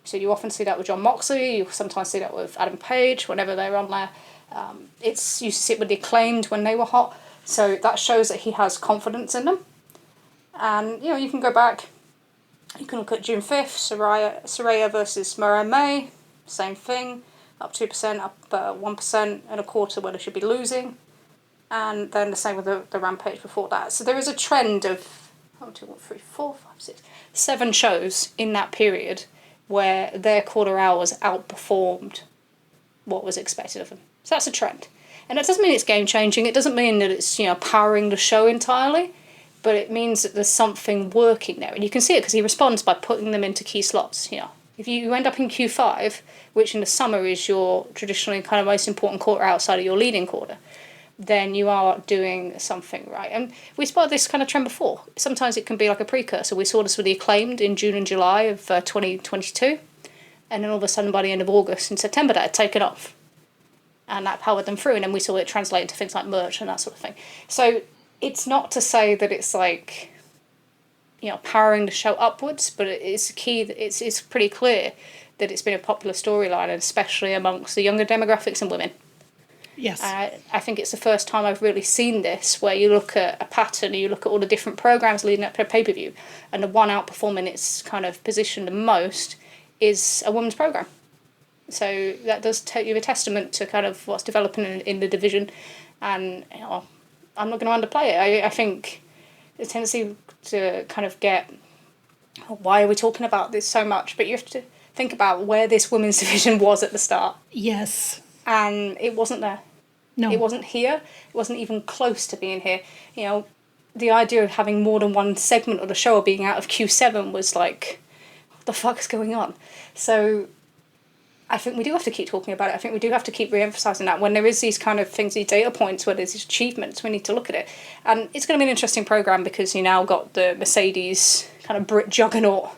So you often see that with John Moxley, you sometimes see that with Adam Page, whenever they're on there. You see it with the Acclaimed when they were hot. So that shows that he has confidence in them. And, you know, you can go back, you can look at June 5th, Saraya versus Mariah May, same thing, up 2%, up 1% and a quarter when they should be losing. And then the same with the Rampage before that. So there is a trend of 7 shows in that period where their quarter hours outperformed what was expected of them. So that's a trend. And that doesn't mean it's game changing. It doesn't mean that it's, you know, powering the show entirely, but it means that there's something working there. And you can see it because he responds by putting them into key slots. You know, if you end up in Q5, which in the summer is your traditionally kind of most important quarter outside of your leading quarter, then you are doing something right. And we spotted this kind of trend before. Sometimes it can be like a precursor. We saw this with the Acclaimed in June and July of 2022. And then all of a sudden by the end of August and September that had taken off. And that powered them through, and then we saw it translate into things like merch and that sort of thing. So it's not to say that it's like, you know, powering the show upwards, but it's key. It's pretty clear that it's been a popular storyline, and especially amongst the younger demographics and women. Yes. I think it's the first time I've really seen this, where you look at a pattern, you look at all the different programs leading up to a pay-per-view, and the one outperforming its kind of position the most is a women's program. So that does take you a testament to kind of what's developing in the division, and I'm not going to underplay it. I think the tendency to kind of get, why are we talking about this so much? But you have to think about where this women's division was at the start. Yes. And it wasn't there. No. It wasn't here. It wasn't even close to being here. The idea of having more than one segment of the show or being out of Q7 was like, what the fuck is going on? So I think we do have to keep talking about it. I think we do have to keep re-emphasising that. When there is these kind of things, these data points, where there's these achievements, we need to look at it. And it's going to be an interesting programme, because you now got the Mercedes kind of Britt juggernaut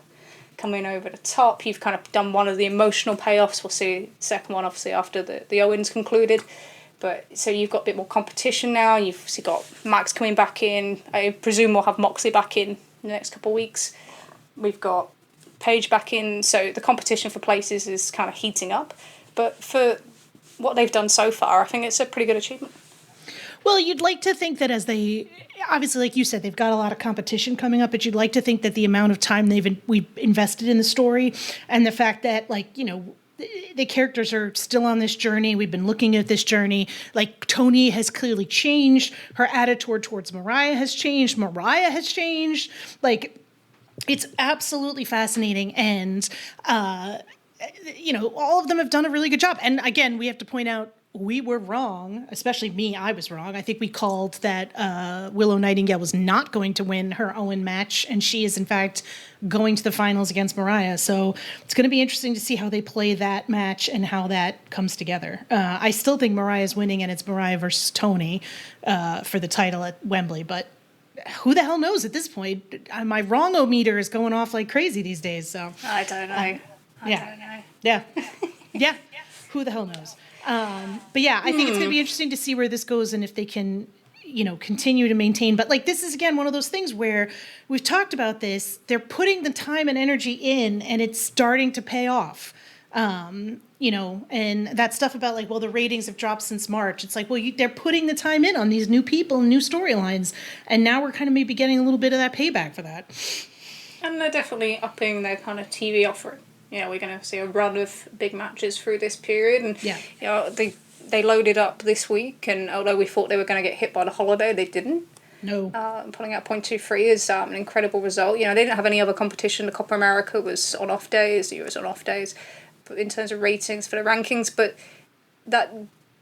coming over the top. You've kind of done one of the emotional payoffs. We'll see the second one, obviously, after the Owens concluded. But so you've got a bit more competition now. You've obviously got Max coming back in. I presume we'll have Moxley back in the next couple of weeks. We've got Page back in. So the competition for places is kind of heating up. But for what they've done so far, I think it's a pretty good achievement. Well, you'd like to think that as they, obviously, like you said, they've got a lot of competition coming up, but you'd like to think that the amount of time we've invested in the story, and the fact that, like, you know, the characters are still on this journey. We've been looking at this journey. Like, Tony has clearly changed. Her attitude towards Mariah has changed. Mariah has changed. Like, it's absolutely fascinating. And, you know, all of them have done a really good job. And again, we have to point out, we were wrong, especially me. I was wrong. I think we called that Willow Nightingale was not going to win her Owen match, and she is, in fact, going to the finals against Mariah. So it's going to be interesting to see how they play that match and how that comes together. I still think Mariah's winning, and it's Mariah versus Tony for the title at Wembley, but who the hell knows at this point? My wrong-o-meter is going off like crazy these days. So I don't know. I don't know. Yeah. Yeah. Who the hell knows? But yeah, I think it's going to be interesting to see where this goes and if they can, you know, continue to maintain. But like, this is, again, one of those things where we've talked about this. They're putting the time and energy in, and it's starting to pay off. You know, and that stuff about, like, well, the ratings have dropped since March. It's like, well, they're putting the time in on these new people and new storylines. And now we're kind of maybe getting a little bit of that payback for that. And they're definitely upping their kind of TV offering. You know, we're going to see a run of big matches through this period. And, yeah, you know, they loaded up this week, and although we thought they were going to get hit by the holiday, they didn't. No. Pulling out 0.23 is an incredible result. You know, they didn't have any other competition. The Copa America was on off days, the Euros on off days, but in terms of ratings for the rankings. But that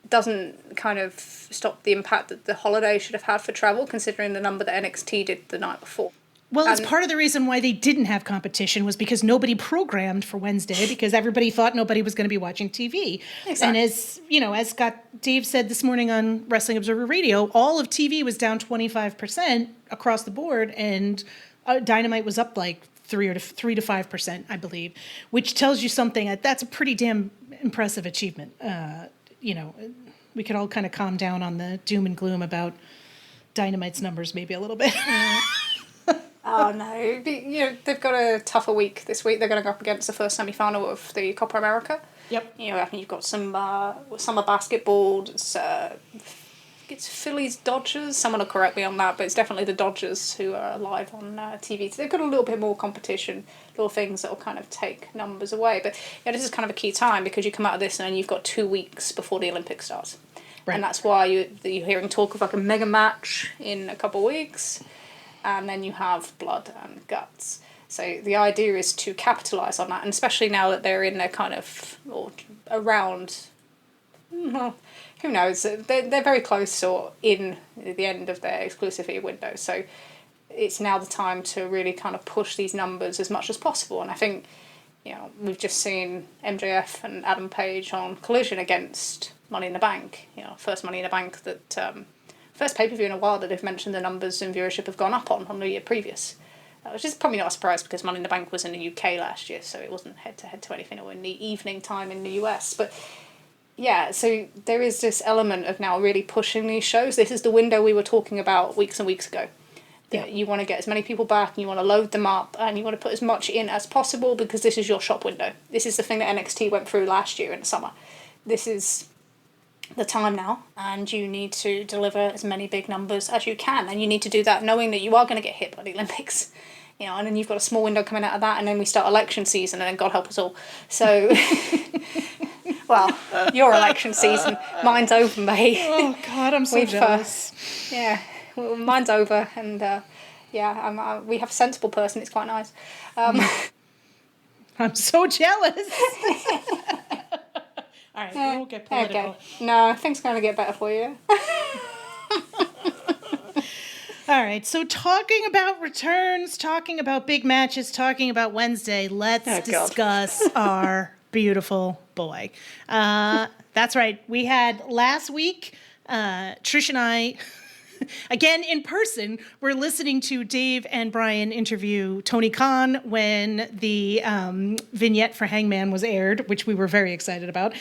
doesn't kind of stop the impact that the holiday should have had for travel, considering the number that NXT did the night before. Well, it's part of the reason why they didn't have competition was because nobody programmed for Wednesday, because everybody thought nobody was going to be watching TV. Exactly. And as, you know, as Dave said this morning on Wrestling Observer Radio, all of TV was down 25% across the board, and Dynamite was up like 3 to 5%, I believe, which tells you something. That's a pretty damn impressive achievement. You know, we could all kind of calm down on the doom and gloom about Dynamite's numbers maybe a little bit. Oh no! You know, they've got a tougher week this week. They're going to go up against the first semi-final of the Copa America. Yep. You know, I think you've got some summer basketball. It's Phillies Dodgers. Someone will correct me on that, but it's definitely the Dodgers who are live on TV. So they've got a little bit more competition, little things that will kind of take numbers away. But yeah, this is kind of a key time, because you come out of this and you've got 2 weeks before the Olympics starts, right. And that's why you're hearing talk of like a mega match in a couple of weeks. And then you have blood and guts. So the idea is to capitalise on that, and especially now that they're in their kind of, or around, well, who knows, they're very close or in the end of their exclusivity window. So it's now the time to really kind of push these numbers as much as possible. And I think, you know, we've just seen MJF and Adam Page on Collision against Money in the Bank. You know, first Money in the Bank that... first pay-per-view in a while that they've mentioned the numbers and viewership have gone up on the year previous. Which is probably not a surprise, because Money in the Bank was in the UK last year, so it wasn't head-to-head to anything, or in the evening time in the US. But yeah, so there is this element of now really pushing these shows. This is the window we were talking about weeks and weeks ago. Yeah. You want to get as many people back, and you want to load them up, and you want to put as much in as possible, because this is your shop window. This is the thing that NXT went through last year in the summer. This is the time now, and you need to deliver as many big numbers as you can, and you need to do that knowing that you are going to get hit by the Olympics, you know, and then you've got a small window coming out of that, and then we start election season, and then God help us all. So, well, your election season, mine's over, mate. Oh God, I'm so jealous. Yeah, well, mine's over, and we have a sensible person. It's quite nice. I'm so jealous. All right, we won't get political. Okay. No, things are going to get better for you. All right, so talking about returns, talking about big matches, talking about Wednesday, let's discuss our beautiful boy. That's right. We had last week, Trish and I, again in person, we're listening to Dave and Brian interview Tony Khan when the vignette for Hangman was aired, which we were very excited about.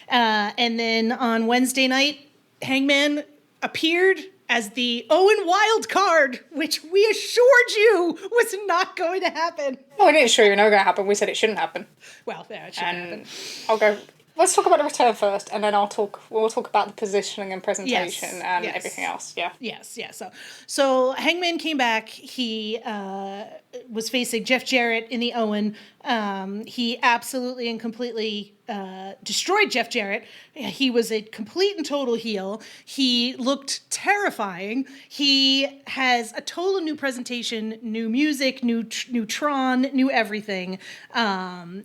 And then on Wednesday night, Hangman appeared as the Owen wild card, which we assured you was not going to happen. Well, we didn't assure you it was going to happen. We said it shouldn't happen. Well, yeah, it shouldn't happen. I'll go. Let's talk about the return first, and then we'll talk about the positioning and presentation and everything else. Yeah. Yes. So Hangman came back. He was facing Jeff Jarrett in the Owen. He absolutely and completely destroyed Jeff Jarrett. He was a complete and total heel. He looked terrifying. He has a total new presentation, new music, new Tron, new everything.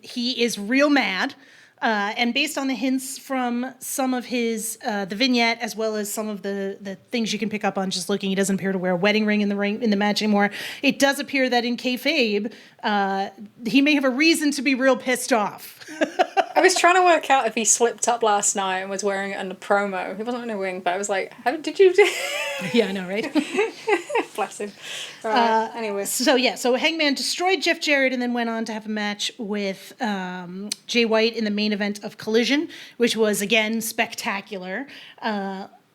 He is real mad. And based on the hints from some of his, the vignette, as well as some of the things you can pick up on just looking, he doesn't appear to wear a wedding ring in the match anymore. It does appear that in kayfabe, he may have a reason to be real pissed off. I was trying to work out if he slipped up last night and was wearing it in the promo. He wasn't in a wing, but I was like, how did you do? Yeah, I know, right? Bless him. Anyway. So Hangman destroyed Jeff Jarrett and then went on to have a match with Jay White in the main event of Collision, which was, again, spectacular.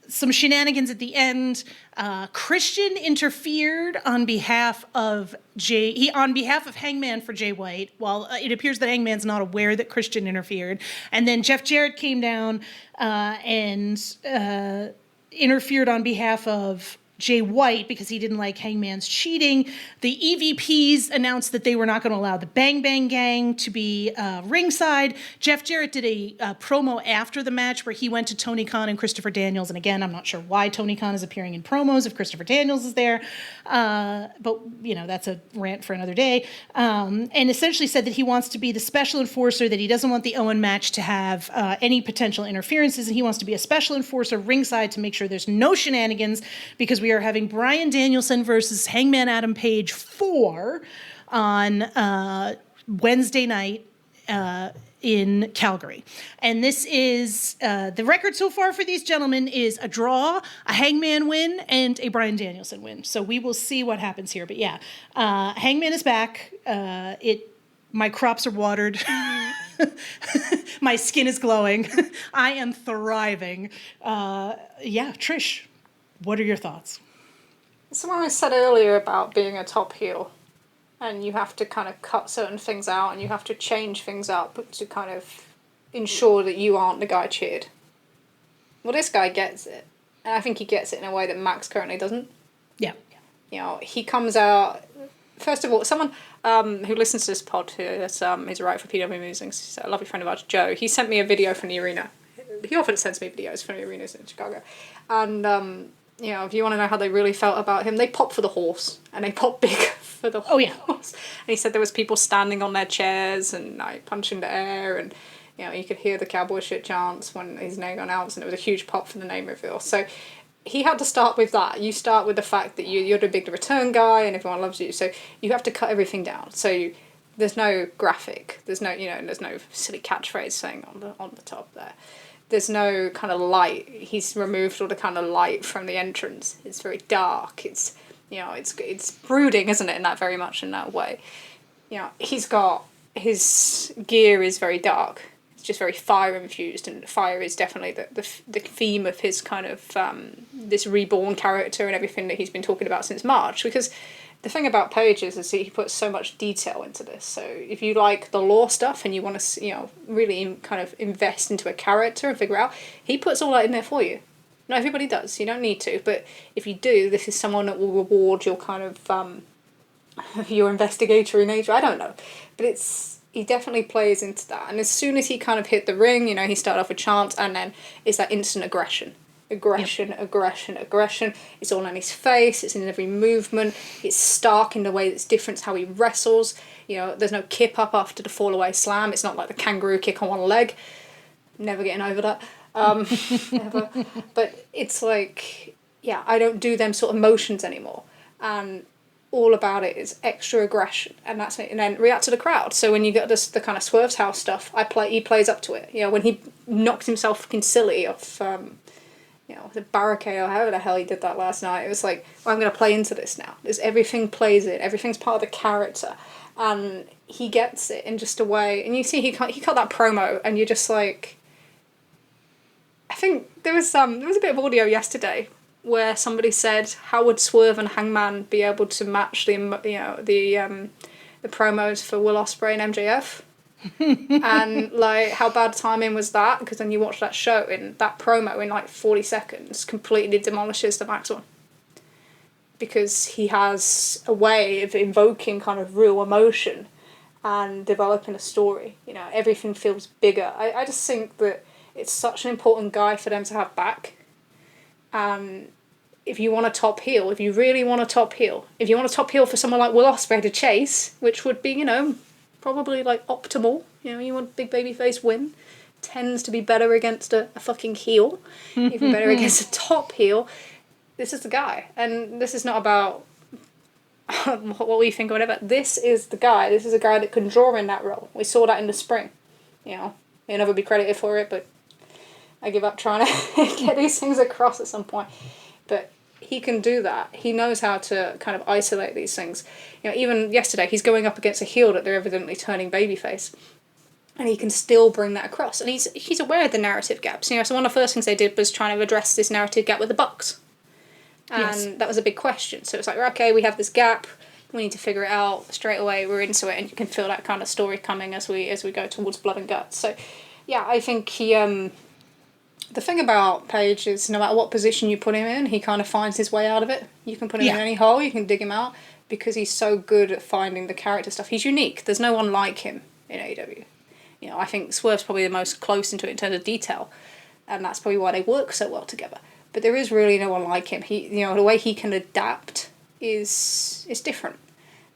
Some shenanigans at the end. Christian interfered on behalf of Hangman for Jay White. While it appears that Hangman's not aware that Christian interfered, and then Jeff Jarrett came down and interfered on behalf of Jay White because he didn't like Hangman's cheating. The EVPs announced that they were not going to allow the Bang Bang Gang to be ringside. Jeff Jarrett did a promo after the match where he went to Tony Khan and Christopher Daniels. And again, I'm not sure why Tony Khan is appearing in promos if Christopher Daniels is there. But, you know, that's a rant for another day. And essentially said that he wants to be the special enforcer, that he doesn't want the Owen match to have any potential interferences. And he wants to be a special enforcer ringside to make sure there's no shenanigans, because we are having Bryan Danielson versus Hangman Adam Page 4 on Wednesday night in Calgary. And this is, the record so far for these gentlemen is a draw, a Hangman win, and a Bryan Danielson win. So we will see what happens here. But yeah, Hangman is back. My crops are watered. My skin is glowing. I am thriving. Trish, what are your thoughts? Someone said earlier about being a top heel, and you have to kind of cut certain things out, and you have to change things up to kind of ensure that you aren't the guy cheered. Well, this guy gets it, and I think he gets it in a way that Max currently doesn't. Yeah. You know, he comes out. First of all, someone who listens to this pod, who is a writer for PW Musings, he's a lovely friend of ours, Joe. He sent me a video from the arena. He often sends me videos from the arenas in Chicago, and. You know, if you want to know how they really felt about him, they pop for the horse, and they pop big for the horse. Oh, yeah. And he said there was people standing on their chairs and like punching the air, and you know, you could hear the cowboy shit chants when his name got announced, and it was a huge pop for the name reveal. So he had to start with that. You start with the fact that you're the big return guy, and everyone loves you. So you have to cut everything down. So there's no graphic. There's no silly catchphrase saying on the top there. There's no kind of light. He's removed all the kind of light from the entrance. It's very dark. It's, you know, it's brooding, isn't it, in that way. You know, he's got, his gear is very dark. It's just very fire infused, and fire is definitely the theme of his kind of this reborn character and everything that he's been talking about since March, because the thing about Page is he puts so much detail into this. So if you like the lore stuff and you want to, really kind of invest into a character and figure out, he puts all that in there for you. Not everybody does. You don't need to, but if you do, this is someone that will reward your kind of your investigatory nature. I don't know, but he definitely plays into that. And as soon as he kind of hit the ring, he started off with chants, and then it's that instant aggression. Aggression. It's all on his face, it's in every movement, it's stark in the way that's different to how he wrestles. There's no kip up after the fall away slam. It's not like the kangaroo kick on one leg. Never getting over that. Never. But it's like, I don't do them sort of motions anymore. And all about it is extra aggression, and that's it. And then react to the crowd. So when you get the kind of Swerve's house stuff, he plays up to it. When he knocks himself fucking silly off the barricade or however the hell he did that last night. It was like, I'm going to play into this now. Everything plays in. Everything's part of the character. And he gets it in just a way. And you see he cut that promo, and you're just like... I think there was a bit of audio yesterday where somebody said, how would Swerve and Hangman be able to match the promos for Will Ospreay and MJF? And like, how bad timing was that? Because then you watch that show, and that promo in like 40 seconds completely demolishes the Max one, because he has a way of invoking kind of real emotion and developing a story. Everything feels bigger. I just think that it's such an important guy for them to have back. And if you want a top heel, if you really want a top heel, if you want a top heel for someone like Will Ospreay to chase, which would be, probably like optimal. You want big babyface win. Tends to be better against a fucking heel. Even better against a top heel. This is the guy. And this is not about what we think or whatever. This is the guy. This is a guy that can draw in that role. We saw that in the spring. He'll never be credited for it, but I give up trying to get these things across at some point. But he can do that. He knows how to kind of isolate these things. Even yesterday, he's going up against a heel that they're evidently turning babyface, and he can still bring that across. And he's aware of the narrative gaps. So one of the first things they did was trying to address this narrative gap with the Bucks, and that was a big question. So it's like, okay, we have this gap. We need to figure it out straight away. We're into it, and you can feel that kind of story coming as we go towards Blood and Guts. So, I think he. The thing about Page is, no matter what position you put him in, he kind of finds his way out of it. You can put him in any hole, you can dig him out, because he's so good at finding the character stuff. He's unique. There's no one like him in AEW. I think Swerve's probably the most close into it in terms of detail, and that's probably why they work so well together. But there is really no one like him. He, the way he can adapt is different.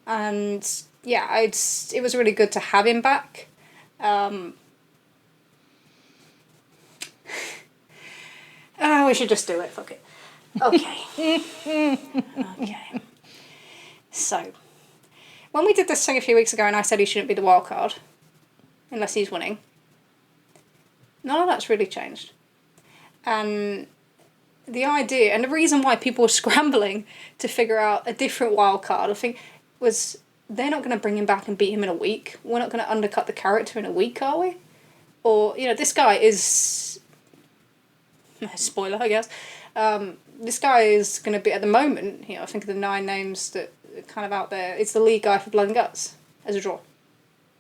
And it was really good to have him back. We should just do it, fuck it. Okay. Okay. So, when we did this thing a few weeks ago and I said he shouldn't be the wild card, unless he's winning, none of that's really changed. And the idea, and the reason why people were scrambling to figure out a different wild card, I think, was they're not going to bring him back and beat him in a week. We're not going to undercut the character in a week, are we? Or, this guy is... Spoiler, I guess. This guy is going to be, at the moment, I think of the 9 names that are kind of out there, it's the lead guy for Blood and Guts as a draw.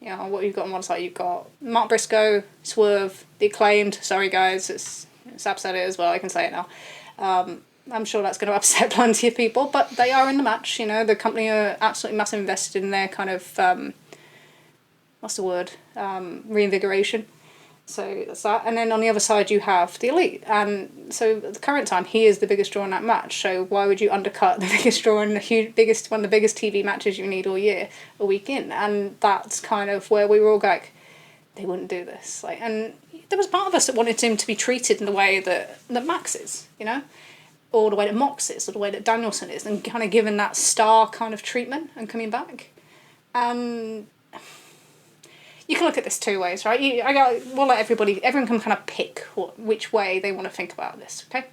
What you've got on one side, you've got Mark Briscoe, Swerve, The Acclaimed. Sorry, guys, it's upset it as well, I can say it now. I'm sure that's going to upset plenty of people, but they are in the match. The company are absolutely massive invested in their kind of, what's the word, reinvigoration. So that's that. And then on the other side you have the Elite. And so at the current time, he is the biggest draw in that match. So why would you undercut the biggest draw in one of the biggest TV matches you need all year, a week in? And that's kind of where we were all like, they wouldn't do this. And there was part of us that wanted him to be treated in the way that Max is, or the way that Mox is, or the way that Danielson is, and kind of given that star kind of treatment and coming back. And... you can look at this 2 ways, right? We'll let everyone can kind of pick which way they want to think about this, okay?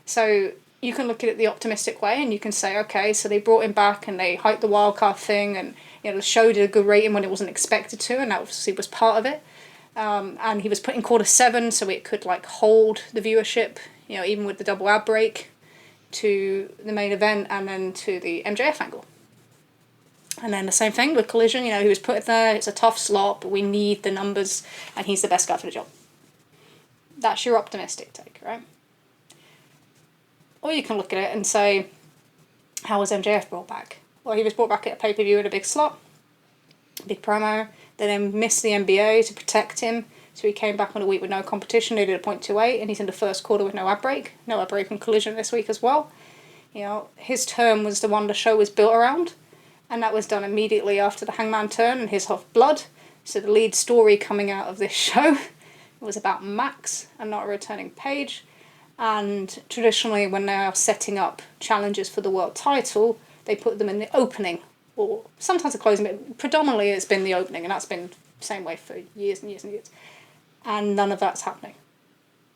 So you can look at it the optimistic way, and you can say, okay, so they brought him back and they hyped the wildcard thing, and the show did a good rating when it wasn't expected to, and that obviously was part of it. And he was put in quarter 7, so it could hold the viewership, even with the double ad break, to the main event and then to the MJF angle. And then the same thing with Collision, you know, he was put there, it's a tough slot, but we need the numbers, and he's the best guy for the job. That's your optimistic take, right? Or you can look at it and say, how was MJF brought back? Well, he was brought back at a pay-per-view in a big slot, big promo. They then missed the NBA to protect him, so he came back on a week with no competition. They did a .28, and he's in the first quarter with no ad break. No ad break on Collision this week as well. You know, his turn was the one the show was built around, and that was done immediately after the Hangman turn and his hot blood. So the lead story coming out of this show was about Max and not a returning Page. And traditionally, when they are setting up challenges for the world title, they put them in the opening, or sometimes the closing, but predominantly it's been the opening, and that's been the same way for years and years and years. And none of that's happening.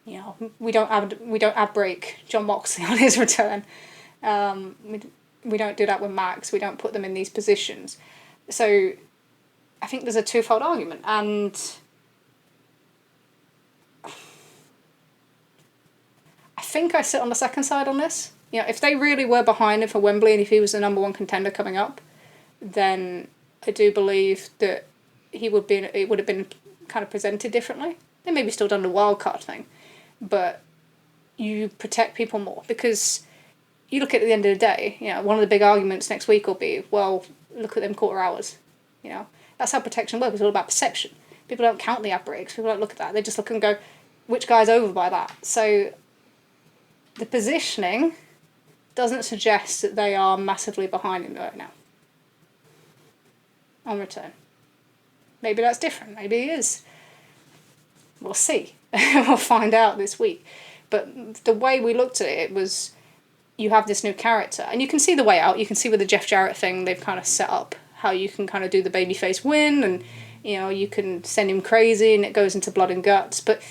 You know, we don't ad break Jon Moxley on his return. We don't do that with Max. We don't put them in these positions. So I think there's a twofold argument, and I think I sit on the second side on this. You know, if they really were behind him for Wembley and if he was the number one contender coming up, then I do believe that it would have been kind of presented differently. They maybe still done the wild card thing, but you protect people more, because you look at the end of the day, you know, one of the big arguments next week will be, well, look at them quarter hours. You know, that's how protection works. It's all about perception. People don't count the ad breaks. People don't look at that. They just look and go, which guy's over by that? So the positioning doesn't suggest that they are massively behind him right now on return. Maybe that's different. Maybe it is. We'll see. We'll find out this week. But the way we looked at it was, you have this new character, and you can see the way out. You can see with the Jeff Jarrett thing, they've kind of set up how you can kind of do the babyface win, and, you know, you can send him crazy and it goes into blood and guts. But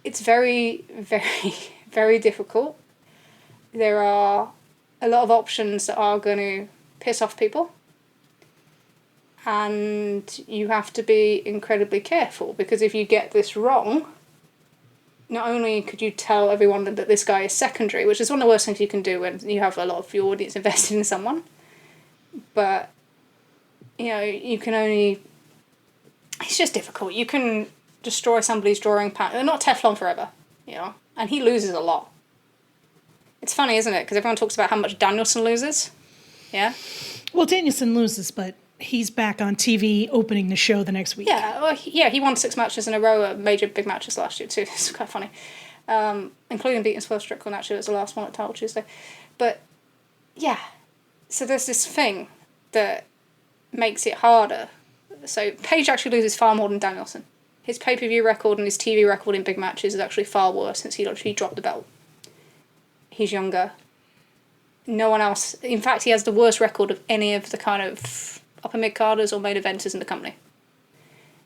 it's very, very, very difficult. There are a lot of options that are going to piss off people, and you have to be incredibly careful, because if you get this wrong, not only could you tell everyone that this guy is secondary, which is one of the worst things you can do when you have a lot of your audience invested in someone, but, you know, you can only... It's just difficult. You can destroy somebody's drawing pattern. They're not Teflon forever, you know, and he loses a lot. It's funny, isn't it? Because everyone talks about how much Danielson loses. Yeah? Well, Danielson loses, but he's back on TV opening the show the next week. Yeah, well, he won 6 matches in a row at major big matches last year too. It's quite funny. Including beating Swerve Strickland, actually, it was the last one at Title Tuesday. But, yeah. So there's this thing that makes it harder. So Page actually loses far more than Danielson. His pay-per-view record and his TV record in big matches is actually far worse since he actually dropped the belt. He's younger. No one else... In fact, he has the worst record of any of the kind of upper mid-carders or main eventers in the company.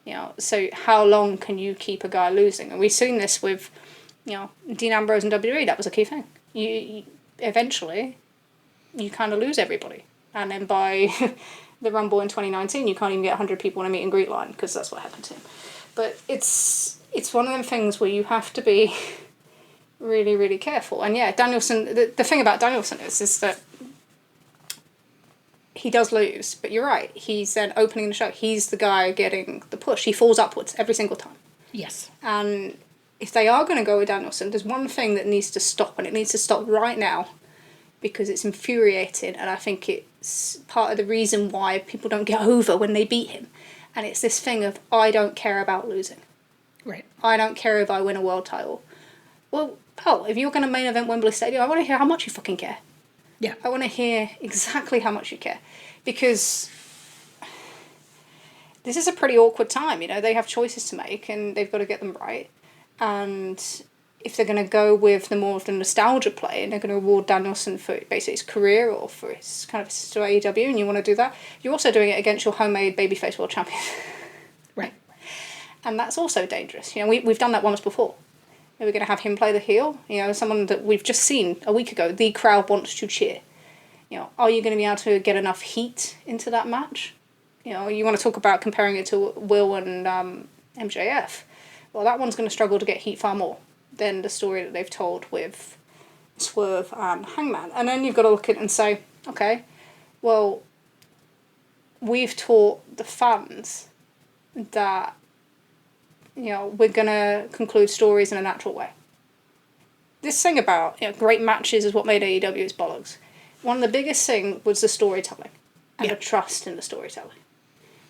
You know, so how long can you keep a guy losing? And we've seen this with, you know, Dean Ambrose and WWE. That was a key thing. You eventually, you kind of lose everybody. And then by the Rumble in 2019, you can't even get 100 people in a meet and greet line, because that's what happened to him. But it's one of them things where you have to be really, really careful. And yeah, Danielson, the thing about Danielson is that he does lose, but you're right. He's then opening the show. He's the guy getting the push. He falls upwards every single time. Yes. And if they are going to go with Danielson, there's one thing that needs to stop, and it needs to stop right now, because it's infuriating, and I think it's part of the reason why people don't get over when they beat him. And it's this thing of, I don't care about losing. Right. I don't care if I win a world title. Well, pal, if you're going to main event Wembley Stadium, I want to hear how much you fucking care. Yeah. I want to hear exactly how much you care. Because this is a pretty awkward time, you know. They have choices to make, and they've got to get them right. And if they're going to go with the more of the nostalgia play, and they're going to reward Danielson for basically his career or for his kind of assist to AEW, and you want to do that, you're also doing it against your homemade babyface world champion. Right. And that's also dangerous. You know, we've done that once before. We're going to have him play the heel, you know, someone that we've just seen a week ago. The crowd wants to cheer. You know, are you going to be able to get enough heat into that match? You know, you want to talk about comparing it to Will and MJF. Well, that one's going to struggle to get heat far more than the story that they've told with Swerve and Hangman. And then you've got to look at it and say, okay, well, we've taught the fans that, you know, we're going to conclude stories in a natural way. This thing about, you know, great matches is what made AEW is bollocks. One of the biggest thing was the storytelling and the trust in the storytelling.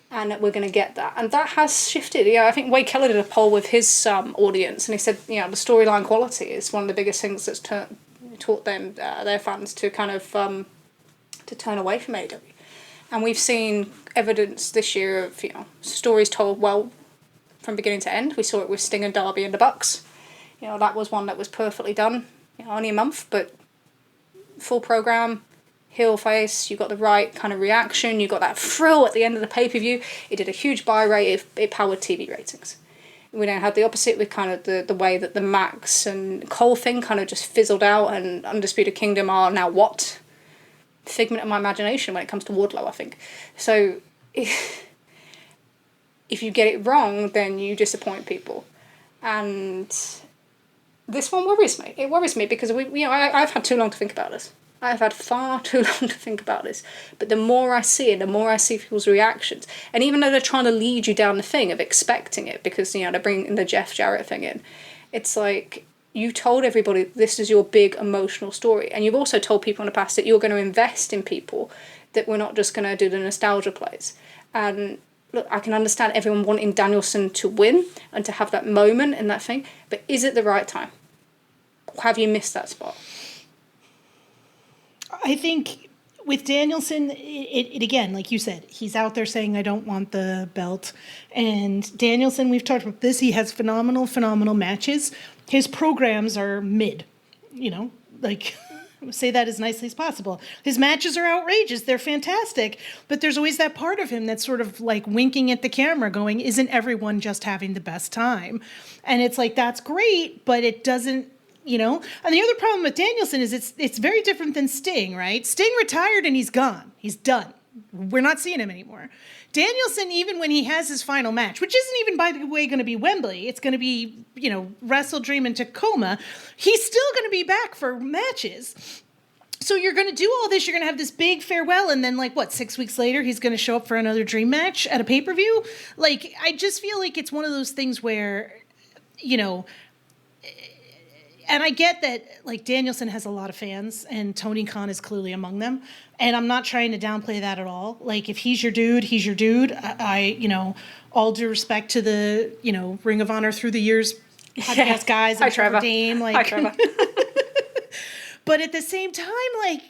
And we're going to get that. And that has shifted. Yeah, I think Wade Keller did a poll with his audience, and he said, you know, the storyline quality is one of the biggest things that's taught them, their fans, to kind of to turn away from AEW. And we've seen evidence this year of, you know, stories told well from beginning to end. We saw it with Sting and Darby and the Bucks. You know, that was one that was perfectly done. You know, only a month, but full program, heel face, you got the right kind of reaction, you got that thrill at the end of the pay-per-view. It did a huge buy rate, it powered TV ratings. We then had the opposite with kind of the way that the Max and Cole thing kind of just fizzled out, and Undisputed Kingdom are now what? Figment of my imagination when it comes to Wardlow, I think. So if you get it wrong, then you disappoint people. And this one worries me. It worries me because I've had too long to think about this. I've had far too long to think about this. But the more I see it, the more I see people's reactions. And even though they're trying to lead you down the thing of expecting it, because, you know, they're bringing the Jeff Jarrett thing in, it's like, you told everybody this is your big emotional story. And you've also told people in the past that you're going to invest in people, that we're not just going to do the nostalgia plays. And look, I can understand everyone wanting Danielson to win and to have that moment and that thing, but is it the right time? Have you missed that spot? I think with Danielson, it again, like you said, he's out there saying, I don't want the belt. And Danielson, we've talked about this, he has phenomenal matches. His programs are mid, you know, like, say that as nicely as possible. His matches are outrageous. They're fantastic. But there's always that part of him that's sort of like winking at the camera going, isn't everyone just having the best time? And it's like, that's great, but it doesn't, you know? And the other problem with Danielson is it's very different than Sting, right? Sting retired and he's gone. He's done. We're not seeing him anymore. Danielson, even when he has his final match, which isn't even, by the way, going to be Wembley, it's going to be, you know, Wrestle Dream in Tacoma, he's still going to be back for matches. So you're going to do all this, you're going to have this big farewell, and then, like, what, 6 weeks later, he's going to show up for another Dream match at a pay-per-view? Like, I just feel like it's one of those things where, you know, and I get that, like, Danielson has a lot of fans, and Tony Khan is clearly among them. And I'm not trying to downplay that at all. Like, if he's your dude, he's your dude. I you know, all due respect to the, you know, Ring of Honor through the years podcast guys. Hi, Trevor. Dame, like, Hi, Trevor. But at the same time, like,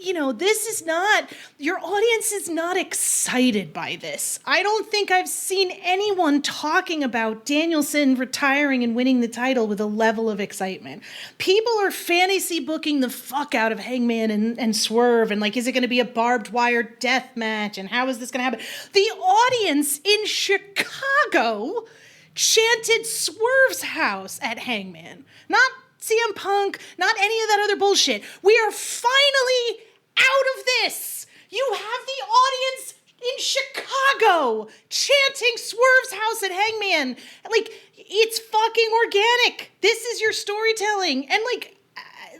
you know, this is not, your audience is not excited by this. I don't think I've seen anyone talking about Danielson retiring and winning the title with a level of excitement. People are fantasy booking the fuck out of Hangman and Swerve, and like, is it going to be a barbed wire death match, and how is this going to happen? The audience in Chicago chanted Swerve's house at Hangman. Not CM Punk, not any of that other bullshit. We are finally out of this. You have the audience in Chicago chanting Swerve's house at Hangman. Like, it's fucking organic. This is your storytelling. And like,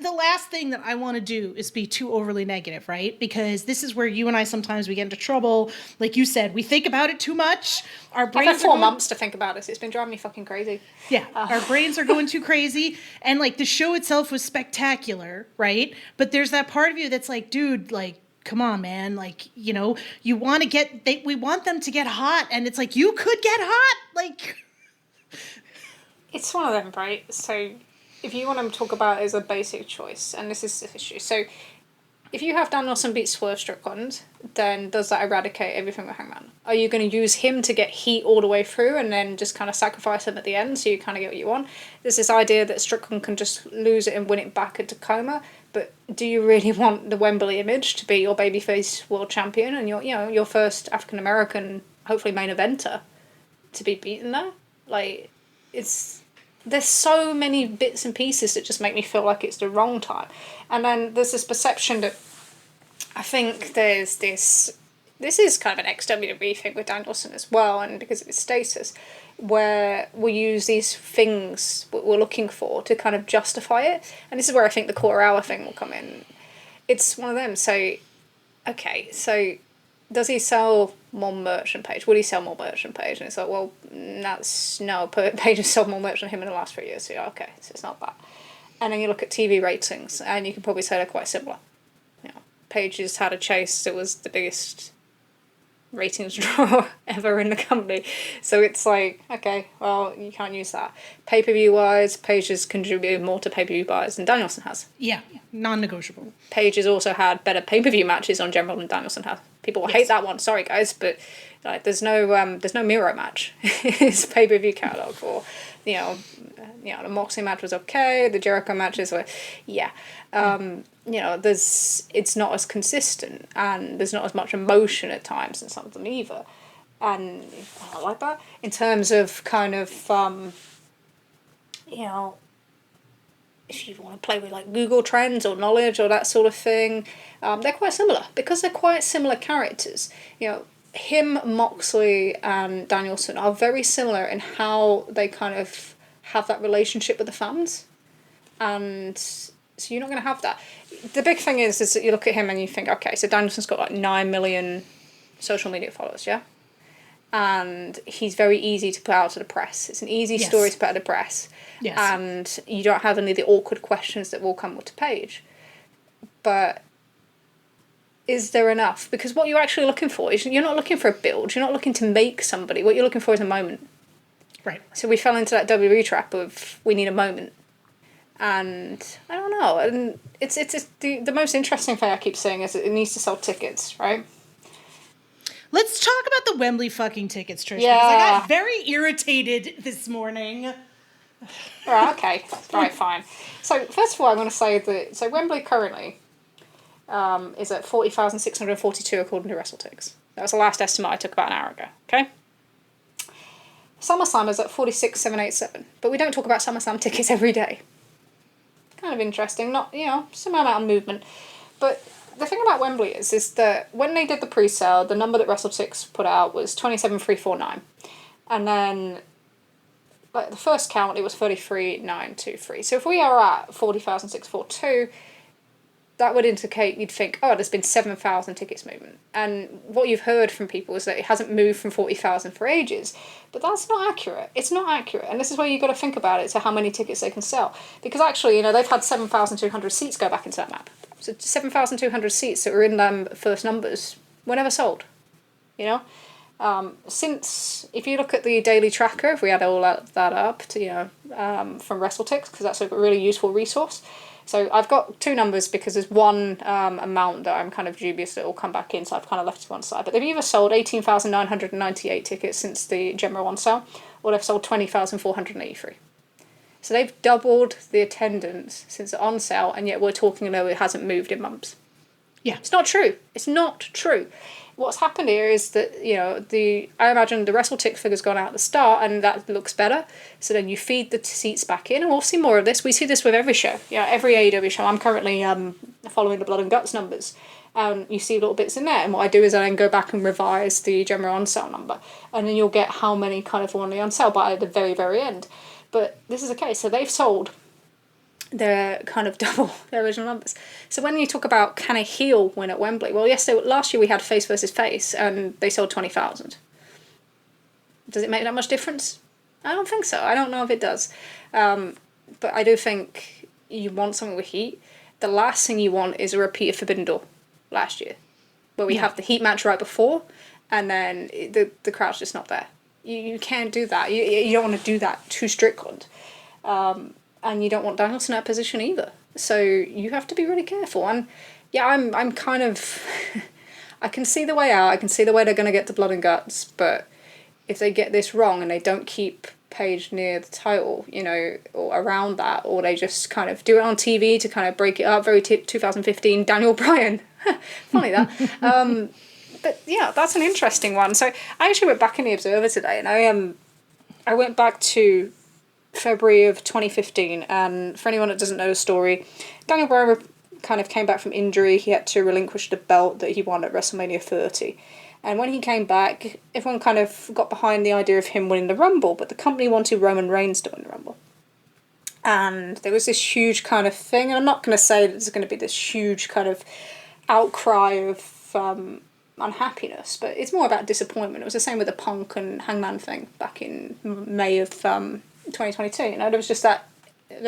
the last thing that I want to do is be too overly negative, right? Because this is where you and I sometimes we get into trouble. Like you said, we think about it too much. Our brains I've had 4 months to think about this. It's been driving me fucking crazy. Yeah, our brains are going too crazy. And like, the show itself was spectacular, right? But there's that part of you that's like, dude, like, come on, man. Like, you know, you want to get, we want them to get hot. And it's like, you could get hot. Like, it's one of them, right? So if you want to talk about it as a basic choice, and this is the issue. So if you have Danielson beat Swerve Strickland, then does that eradicate everything with Hangman? Are you going to use him to get heat all the way through and then just kind of sacrifice him at the end so you kind of get what you want? There's this idea that Strickland can just lose it and win it back at Tacoma, but do you really want the Wembley image to be your babyface world champion and your first African American, hopefully main eventer, to be beaten there? Like, there's so many bits and pieces that just make me feel like it's the wrong time. And then there's this perception that I think there's this is kind of an ex-WWE thing with Danielson as well, and because of his status, where we use these things what we're looking for to kind of justify it. And this is where I think the quarter hour thing will come in. It's one of them. So, okay, so does he sell more merch than Page? Would he sell more merch than Page? And it's like, well, Page has sold more merch than him in the last 3 years. So yeah, okay, so it's not that. And then you look at TV ratings, and you can probably say they're quite similar. You know, Page's had a chase that was the biggest ratings draw ever in the company. So it's like, okay, well, you can't use that. Pay-per-view wise, Page has contributed more to pay-per-view buys than Danielson has. Yeah, non-negotiable. Page has also had better pay-per-view matches on General than Danielson has. People will hate that one, sorry guys, but like there's no Miro match in his pay-per-view catalogue. Or the Moxley match was okay, the Jericho matches were it's not as consistent, and there's not as much emotion at times in some of them either. And I like that. In terms of kind of, if you want to play with like Google Trends or knowledge or that sort of thing, they're quite similar because they're quite similar characters. You know, him, Moxley, and Danielson are very similar in how they kind of have that relationship with the fans. And so you're not going to have that. The big thing is that you look at him and you think, okay, so Danielson's got like 9 million social media followers, yeah? And he's very easy to put out to the press. It's an easy story to put out to the press. Yes. And you don't have any of the awkward questions that will come with the Page. But is there enough? Because what you're actually looking for is you're not looking for a build. You're not looking to make somebody. What you're looking for is a moment. Right. So we fell into that WWE trap of we need a moment. And I don't know. And it's the most interesting thing I keep saying is that it needs to sell tickets, right? Let's talk about the Wembley fucking tickets, Trish. Yeah. Because I got very irritated this morning. Right, okay. Right, fine. So, first of all, I'm going to say that... So, Wembley currently is at 40,642 according to WrestleTix. That was the last estimate I took about an hour ago, okay? SummerSlam is at 46,787. But we don't talk about SummerSlam tickets every day. Kind of interesting. Not, some amount of movement. But the thing about Wembley is that when they did the pre-sale, the number that WrestleTix put out was 27,349. And then... like the first count, it was 33,923. So if we are at 40,642, that would indicate you'd think, oh, there's been 7,000 tickets movement. And what you've heard from people is that it hasn't moved from 40,000 for ages. But that's not accurate. It's not accurate. And this is where you've got to think about it, to how many tickets they can sell. Because actually, they've had 7,200 seats go back into that map. So 7,200 seats that were in them first numbers were never sold. Since, if you look at the daily tracker, if we add all that up to, from WrestleTix, because that's a really useful resource. So I've got two numbers because there's one amount that I'm kind of dubious that will come back in, so I've kind of left it to one side. But they've either sold 18,998 tickets since the General on sale, or they've sold 20,483. So they've doubled the attendance since the on sale, and yet we're talking though it hasn't moved in months. Yeah. It's not true. It's not true. What's happened here is that, I imagine the WrestleTix figure's gone out at the start and that looks better. So then you feed the seats back in and we'll see more of this. We see this with every show. Every AEW show. I'm currently following the Blood and Guts numbers. You see little bits in there. And what I do is I then go back and revise the general on sale number. And then you'll get how many kind of were on the on sale by the very, very end. But this is the case. So they've sold... they're kind of double their original numbers. So when you talk about can a heel win at Wembley, well, yes, last year we had face versus face, and they sold 20,000. Does it make that much difference? I don't think so. I don't know if it does. But I do think you want something with heat. The last thing you want is a repeat of Forbidden Door last year, where we have the heat match right before, and then the crowd's just not there. You can't do that. You don't want to do that to Strickland. And you don't want Danielson in that position either. So you have to be really careful. And yeah, I'm kind of... I can see the way out. I can see the way they're going to get to Blood and Guts. But if they get this wrong and they don't keep Page near the title, or around that, or they just kind of do it on TV to kind of break it up, very 2015 Daniel Bryan. Funny that. But yeah, that's an interesting one. So I actually went back in the Observer today, and I went back to February of 2015, and for anyone that doesn't know the story, Daniel Bryan kind of came back from injury. He had to relinquish the belt that he won at WrestleMania 30. And when he came back, everyone kind of got behind the idea of him winning the Rumble, but the company wanted Roman Reigns to win the Rumble. And there was this huge kind of thing, and I'm not going to say that there's going to be this huge kind of outcry of unhappiness, but it's more about disappointment. It was the same with the Punk and Hangman thing back in May of 2022. You know, there was just that.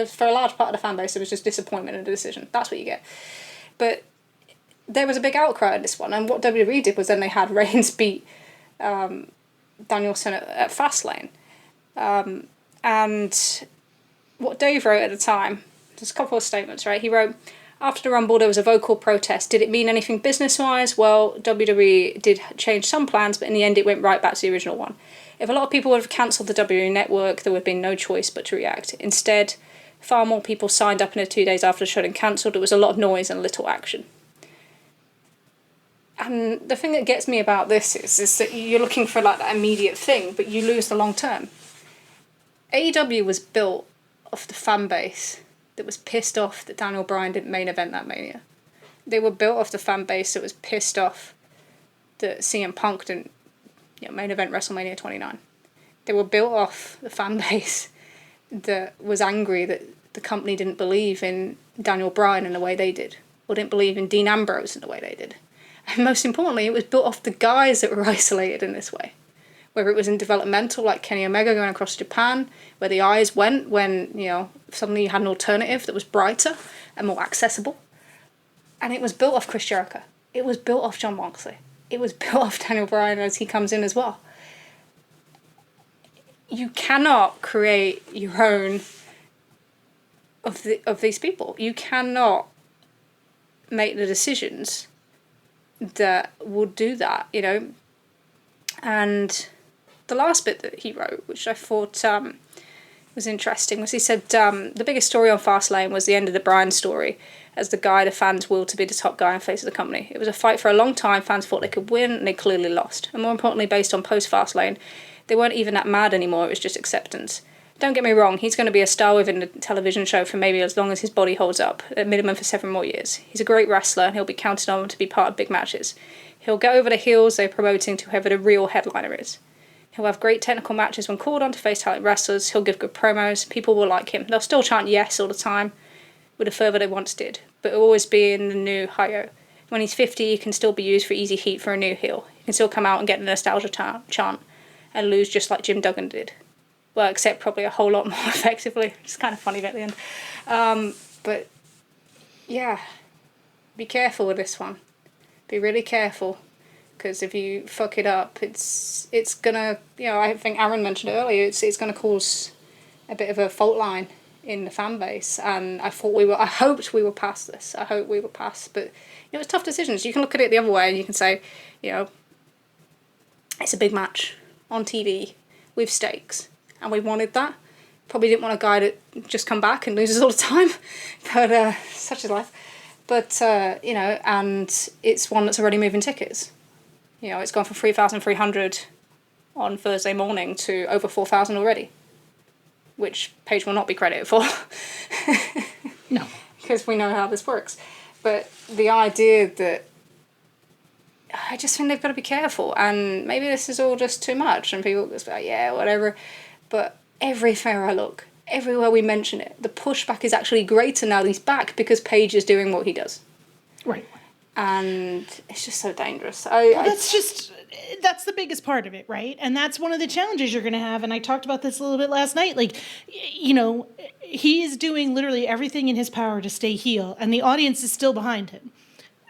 For a large part of the fan base, there was just disappointment in the decision. That's what you get. But there was a big outcry in this one, and what WWE did was then they had Reigns beat Danielson at Fastlane. And what Dave wrote at the time, there's a couple of statements, right? He wrote, after the Rumble, there was a vocal protest. Did it mean anything business-wise? Well, WWE did change some plans, but in the end, it went right back to the original one. If a lot of people would have cancelled the WWE Network, there would have been no choice but to react. Instead, far more people signed up in the 2 days after the show and cancelled. There was a lot of noise and little action. And the thing that gets me about this is that you're looking for like that immediate thing, but you lose the long term. AEW was built off the fan base that was pissed off that Daniel Bryan didn't main event that Mania. They were built off the fan base that was pissed off that CM Punk didn't main event WrestleMania 29. They were built off the fan base that was angry that the company didn't believe in Daniel Bryan in the way they did, or didn't believe in Dean Ambrose in the way they did. And most importantly, it was built off the guys that were isolated in this way. Whether it was in developmental, like Kenny Omega going across Japan, where the eyes went when, suddenly you had an alternative that was brighter and more accessible. And it was built off Chris Jericho. It was built off Jon Moxley. It was built off Daniel Bryan as he comes in as well. You cannot create your own of these people. You cannot make the decisions that would do that, And the last bit that he wrote, which I thought was interesting, was he said the biggest story on Fastlane was the end of the Bryan story, as the guy the fans willed to be the top guy and face of the company. It was a fight for a long time. Fans thought they could win, and they clearly lost. And more importantly, based on post-Fastlane, they weren't even that mad anymore. It was just acceptance. Don't get me wrong, he's going to be a star within the television show for maybe as long as his body holds up, at minimum for 7 more years. He's a great wrestler, and he'll be counted on to be part of big matches. He'll get over the heels they're promoting to whoever the real headliner is. He'll have great technical matches when called on to face talented wrestlers. He'll give good promos. People will like him. They'll still chant yes all the time with the fervour they once did, but it'll always be in the new hi-yo. When he's 50, he can still be used for easy heat for a new heel. He can still come out and get the nostalgia chant and lose just like Jim Duggan did. Well, except probably a whole lot more effectively. It's kind of funny at the end. But, yeah, be careful with this one. Be really careful. Because if you fuck it up, it's gonna, I think Aaron mentioned earlier, it's gonna cause a bit of a fault line in the fan base. And I hoped we were past this. I hope we were past. But, it's tough decisions. You can look at it the other way and you can say, it's a big match on TV with stakes. And we wanted that. Probably didn't want a guy to just come back and loses all the time. But, such is life. But, and it's one that's already moving tickets. It's gone from 3,300 on Thursday morning to over 4,000 already. Which Page will not be credited for. No. Because we know how this works. But the idea that I just think they've got to be careful. And maybe this is all just too much. And people just be like, yeah, whatever. But everywhere I look, everywhere we mention it, the pushback is actually greater now that he's back because Page is doing what he does. Right. And it's just so dangerous. That's the biggest part of it, right? And that's one of the challenges you're going to have. And I talked about this a little bit last night. Like, he is doing literally everything in his power to stay heel, and the audience is still behind him.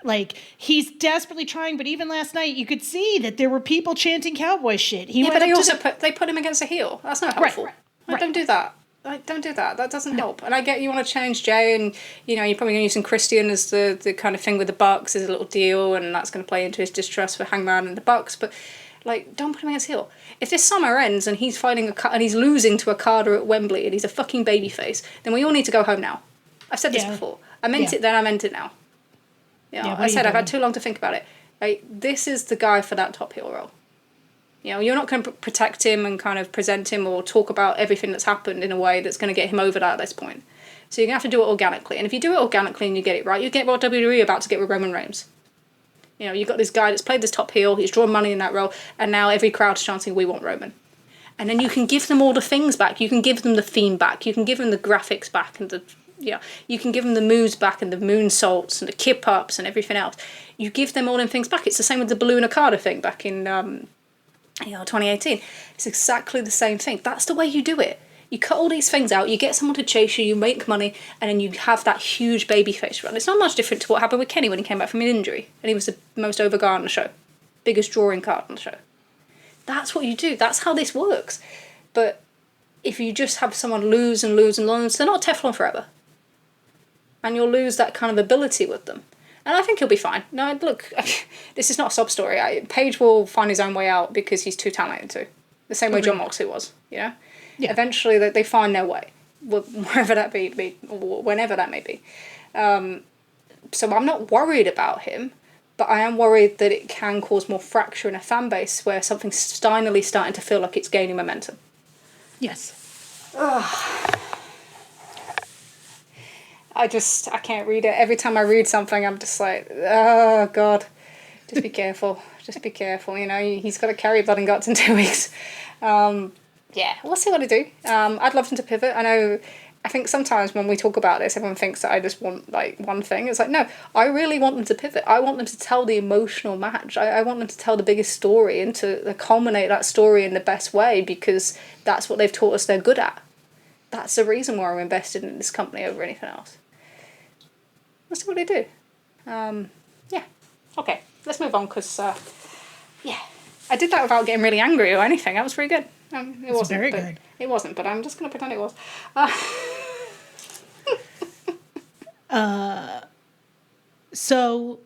Like, he's desperately trying, but even last night, you could see that there were people chanting cowboy shit. But they put him against a heel. That's not helpful. Right. Don't do that. Don't do that. That doesn't help. And I get you want to change Jay, and you're probably going to use some Christian as the kind of thing with the Bucks as a little deal, and that's going to play into his distrust for Hangman and the Bucks. But don't put him against heel. If this summer ends and he's fighting and he's losing to Okada at Wembley and he's a fucking babyface, then we all need to go home now. I've said this before. I meant it then. I meant it now. I said I've had too long to think about it. Right? This is the guy for that top heel role. You're not going to protect him and kind of present him or talk about everything that's happened in a way that's going to get him over that at this point. So you're going to have to do it organically. And if you do it organically and you get it right, you get what WWE are about to get with Roman Reigns. You've got this guy that's played this top heel, he's drawn money in that role, and now every crowd's chanting, we want Roman. And then you can give them all the things back. You can give them the theme back. You can give them the graphics back and the you can give them the moves back and the moonsaults and the kip ups and everything else. You give them all them things back. It's the same with the Balloon Okada thing back in 2018. It's exactly the same thing. That's the way you do it. You cut all these things out, you get someone to chase you, you make money, and then you have that huge babyface run. It's not much different to what happened with Kenny when he came back from an injury, and he was the most over guy on the show. Biggest drawing card on the show. That's what you do. That's how this works. But if you just have someone lose and lose and lose, they're not Teflon forever. And you'll lose that kind of ability with them. And I think he'll be fine. No, look, this is not a sob story. Page will find his own way out because he's too talented to. The same way John Moxley was, you know? Yeah. Eventually they find their way, wherever that be, or whenever that may be. So I'm not worried about him, but I am worried that it can cause more fracture in a fan base where something's finally starting to feel like it's gaining momentum. Yes. I can't read it. Every time I read something, I'm just like, oh, God. Just be careful. Just be careful. You know, he's got to carry blood and guts in 2 weeks. Yeah, we'll see what I do. I'd love him to pivot. I think sometimes when we talk about this, everyone thinks that I just want, like, one thing. It's like, no, I really want them to pivot. I want them to tell the emotional match. I want them to tell the biggest story and to culminate that story in the best way because that's what they've taught us they're good at. That's the reason why we're invested in this company over anything else. Let's see what they do. Yeah. Okay, let's move on because, yeah. I did that without getting really angry or anything. That was pretty good. It wasn't very good. It wasn't, but I'm just going to pretend it was. So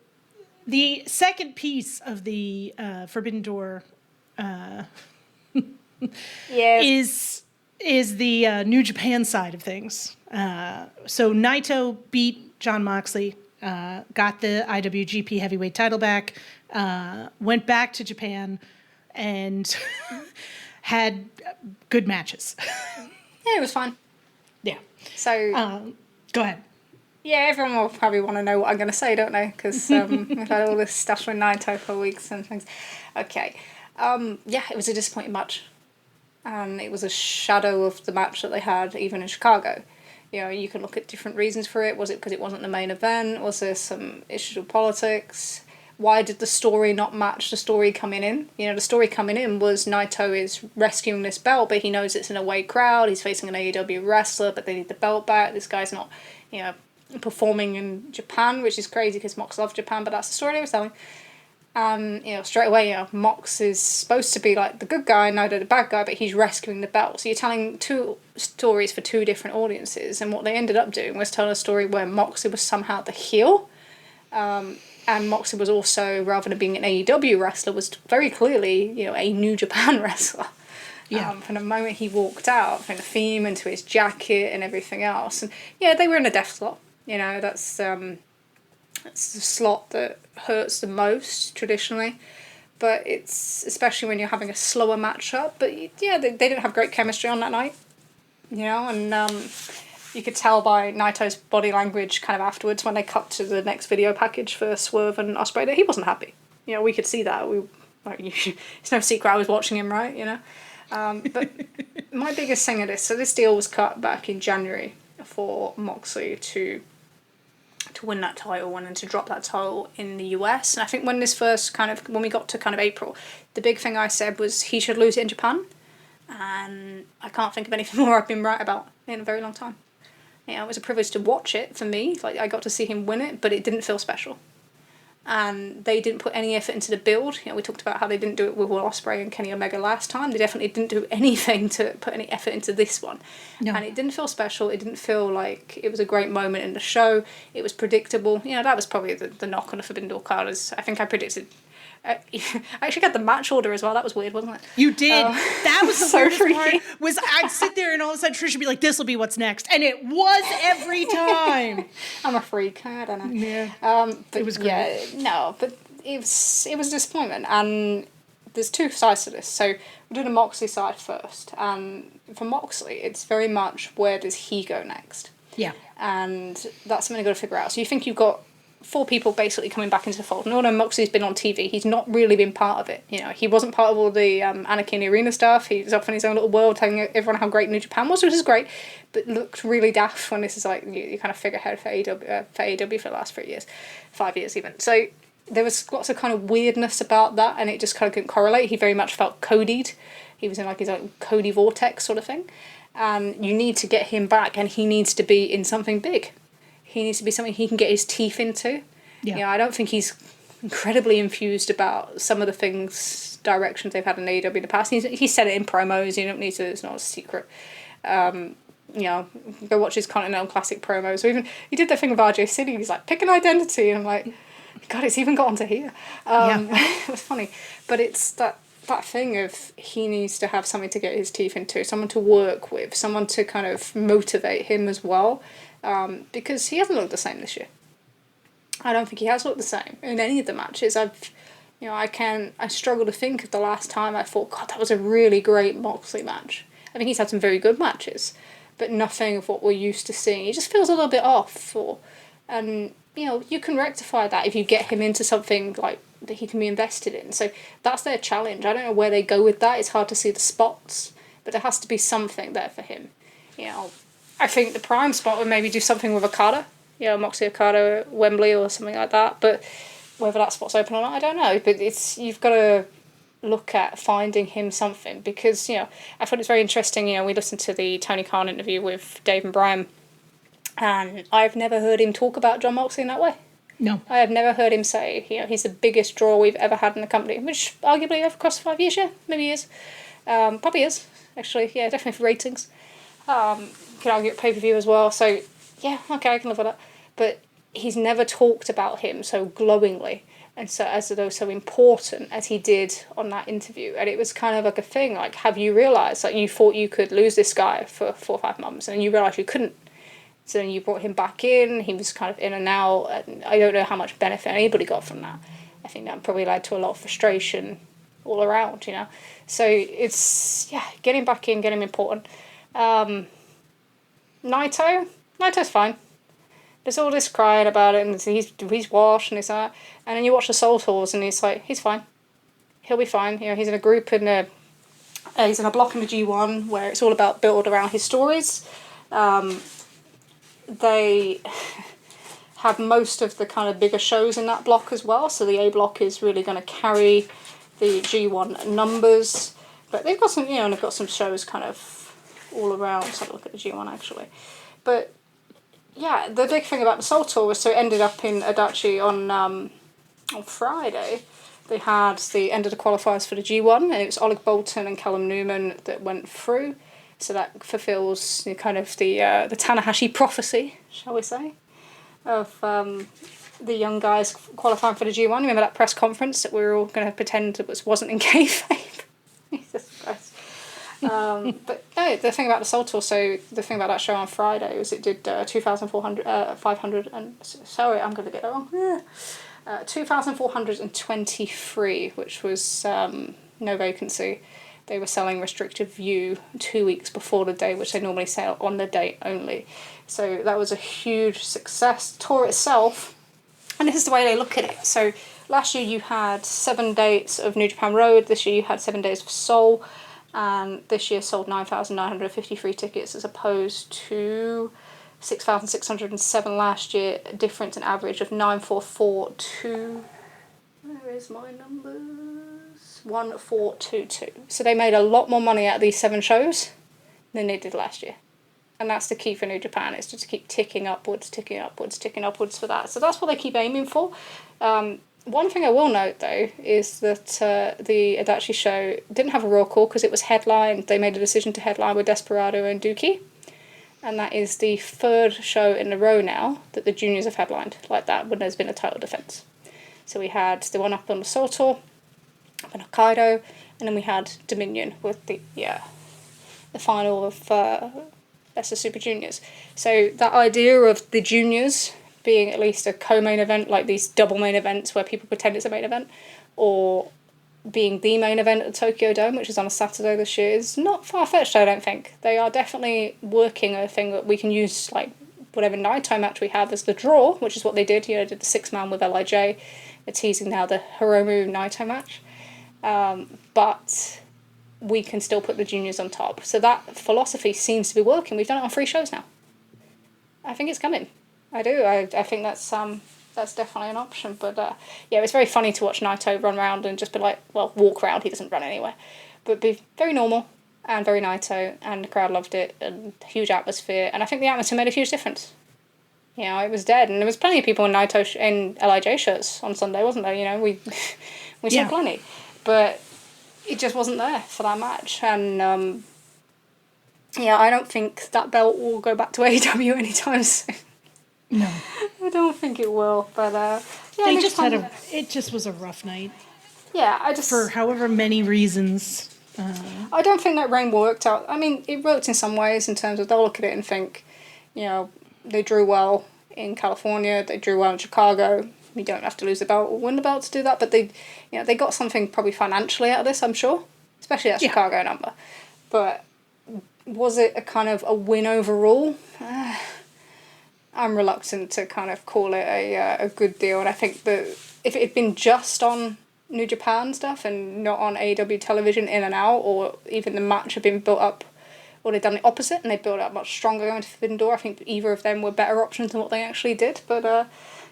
the second piece of the Forbidden Door is the New Japan side of things. So Naito beat Jon Moxley, got the IWGP Heavyweight title back, went back to Japan, and had good matches. Yeah, it was fun. Yeah. So... go ahead. Yeah, everyone will probably want to know what I'm going to say, don't they? Because we've had all this stuff with Naito for weeks and things. Okay. Yeah, it was a disappointing match. And it was a shadow of the match that they had even in Chicago. You know, you can look at different reasons for it. Was it because it wasn't the main event? Was there some issue with politics? Why did the story not match the story coming in? You know, the story coming in was Naito is rescuing this belt, but he knows it's an away crowd. He's facing an AEW wrestler, but they need the belt back. This guy's not, you know, performing in Japan, which is crazy because Mox loves Japan, but that's the story they were telling. And, you know, straight away, you know, Mox is supposed to be like the good guy, Naito the bad guy, but he's rescuing the belt. So you're telling two stories for two different audiences, and what they ended up doing was telling a story where Moxley was somehow the heel, and Moxley was also, rather than being an AEW wrestler, was very clearly, you know, a New Japan wrestler. Yeah. From the moment he walked out, from the theme into his jacket and everything else. And yeah, they were in a death slot. You know, that's the slot that hurts the most traditionally. But it's, especially when you're having a slower matchup. But yeah, they didn't have great chemistry on that night. You know, and you could tell by Naito's body language kind of afterwards when they cut to the next video package for Swerve and Ospreay that he wasn't happy. You know, we could see that. It's no secret I was watching him, right? You know? But my biggest thing of this, so this deal was cut back in January for Moxley to win that title and then to drop that title in the US. And I think when we got to kind of April, the big thing I said was he should lose it in Japan. And I can't think of anything more I've been right about in a very long time. You know, it was a privilege to watch it for me. Like, I got to see him win it, but it didn't feel special. And they didn't put any effort into the build. You know, we talked about how they didn't do it with Will Ospreay and Kenny Omega last time. They definitely didn't do anything to put any effort into this one. No. And it didn't feel special. It didn't feel like it was a great moment in the show. It was predictable. You know, that was probably the knock on the Forbidden Door card. I think I predicted... I actually got the match order as well. That was weird, wasn't it? You did. That was the so weirdest freaky. Part. Was I'd sit there and all of a sudden Trish would be like, "This will be what's next," and it was every time. I'm a freak. I don't know. Yeah. But it was great. Yeah, no, but it was a disappointment, and there's two sides to this. So we'll do the Moxley side first, and for Moxley, it's very much where does he go next? Yeah. And that's something you've got to figure out. So you think you've got 4 people basically coming back into the fold. And although Moxley's been on TV, he's not really been part of it. You know, he wasn't part of all the Anarchy in the Arena stuff. He was off in his own little world telling everyone how great New Japan was, which is great, but looked really daft when this is like you kind of figurehead for AEW for the last 3 years, 5 years even. So there was lots of kind of weirdness about that, and it just kind of couldn't correlate. He very much felt Cody'd. He was in like his own Cody vortex sort of thing. And you need to get him back, and he needs to be in something big. He needs to be something he can get his teeth into. Yeah. You know, I don't think he's incredibly infused about some of the directions they've had in AEW in the past. He said it in promos. You don't need to. It's not a secret. You know, go watch his Continental Classic promos. Or even he did the thing with RJ City. He's like, pick an identity, and I'm like, God, it's even got onto here. It was funny, but it's that thing of he needs to have something to get his teeth into, someone to work with, someone to kind of motivate him as well. Because he hasn't looked the same this year. I don't think he has looked the same in any of the matches. I struggle to think of the last time I thought, God, that was a really great Moxley match. I think he's had some very good matches, but nothing of what we're used to seeing. He just feels a little bit off. And you know, you can rectify that if you get him into something like that he can be invested in. So that's their challenge. I don't know where they go with that. It's hard to see the spots, but there has to be something there for him. You know, I think the prime spot would maybe do something with Okada, you know, Moxley Okada at Wembley or something like that. But whether that spot's open or not, I don't know. But you've got to look at finding him something, because, you know, I thought it's very interesting. You know, we listened to the Tony Khan interview with Dave and Brian, and I've never heard him talk about Jon Moxley in that way. No. I have never heard him say, you know, he's the biggest draw we've ever had in the company, which arguably over across 5 years, yeah, maybe he is. Probably is, actually, yeah, definitely for ratings. You could argue at pay-per-view as well, so yeah, okay, I can live with that. But he's never talked about him so glowingly and so as though so important as he did on that interview. And it was kind of like a thing, like, have you realised, like, you thought you could lose this guy for 4 or 5 months, and you realised you couldn't. So then you brought him back in, he was kind of in and out, and I don't know how much benefit anybody got from that. I think that probably led to a lot of frustration all around, you know. So it's, yeah, get him back in, get him important. Naito's fine. There's all this crying about it, and he's washed, and it's that. And then you watch the Soul Tours, and it's like, he's fine. He'll be fine. You know, he's in a group, he's in a block in the G1 where it's all about build around his stories. They have most of the kind of bigger shows in that block as well, so the A block is really going to carry the G1 numbers, but they've got some, you know, and they've got some shows kind of all around. Let's have a look at the G1 actually. But yeah, the big thing about the Soul Tour was, so it ended up in Adachi on Friday. They had the end of the qualifiers for the G1, and it was Oleg Bolton and Callum Newman that went through. So that fulfills kind of the Tanahashi prophecy, shall we say, of the young guys qualifying for the G1. Remember that press conference that we were all going to pretend it wasn't in kayfabe? Jesus Christ. But no, the thing about the Soul Tour, so the thing about that show on Friday was it did 500, and sorry, I'm going to get that wrong. 2,423, which was no vacancy. They were selling restricted view 2 weeks before the day, which they normally sell on the date only. So that was a huge success. Tour itself, and this is the way they look at it. So last year you had 7 dates of New Japan Road. This year you had 7 days of Seoul. And this year sold 9,953 tickets as opposed to 6,607 last year. A difference in average of 9,442. Where is my numbers? 1,422. So they made a lot more money out of these 7 shows than they did last year. And that's the key for New Japan, is to keep ticking upwards for that. So that's what they keep aiming for. One thing I will note, though, is that the Adachi show didn't have a roll call because it was headlined. They made a decision to headline with Desperado and Dookie. And that is the 3rd show in a row now that the juniors have headlined like that when there's been a title defence. So we had the one up on the Soul Tour, up in Hokkaido, and then we had Dominion with the final of Best of Super Juniors. So that idea of the juniors being at least a co-main event, like these double main events where people pretend it's a main event, or being the main event at the Tokyo Dome, which is on a Saturday this year, is not far-fetched, I don't think. They are definitely working a thing that we can use, like, whatever Naito match we have as the draw, which is what they did. You know, did the 6-man with LIJ. They're teasing now the Hiromu Naito match. But we can still put the juniors on top. So that philosophy seems to be working. We've done it on 3 shows now. I think it's coming. I do. I think that's definitely an option. But yeah, it's very funny to watch Naito run around and just be like, well, walk around. He doesn't run anywhere. But be very normal and very Naito, and the crowd loved it, and huge atmosphere. And I think the atmosphere made a huge difference. You know, it was dead, and there was plenty of people in Naito in LIJ shirts on Sunday, wasn't there? You know, we saw plenty. But it just wasn't there for that match. And yeah, I don't think that belt will go back to AEW anytime soon. No. I don't think it will. But yeah, it just was a rough night. Yeah, for however many reasons. I don't think that reign worked out. I mean, it worked in some ways in terms of they'll look at it and think, you know, they drew well in California, they drew well in Chicago. We don't have to lose the belt or win the belt to do that, but they got something probably financially out of this, I'm sure, especially that Chicago number. But was it a kind of a win overall? I'm reluctant to kind of call it a good deal, and I think that if it had been just on New Japan stuff and not on AEW television in and out, or even the match had been built up, or they'd done the opposite and they built up much stronger going to Forbidden Door, I think either of them were better options than what they actually did. But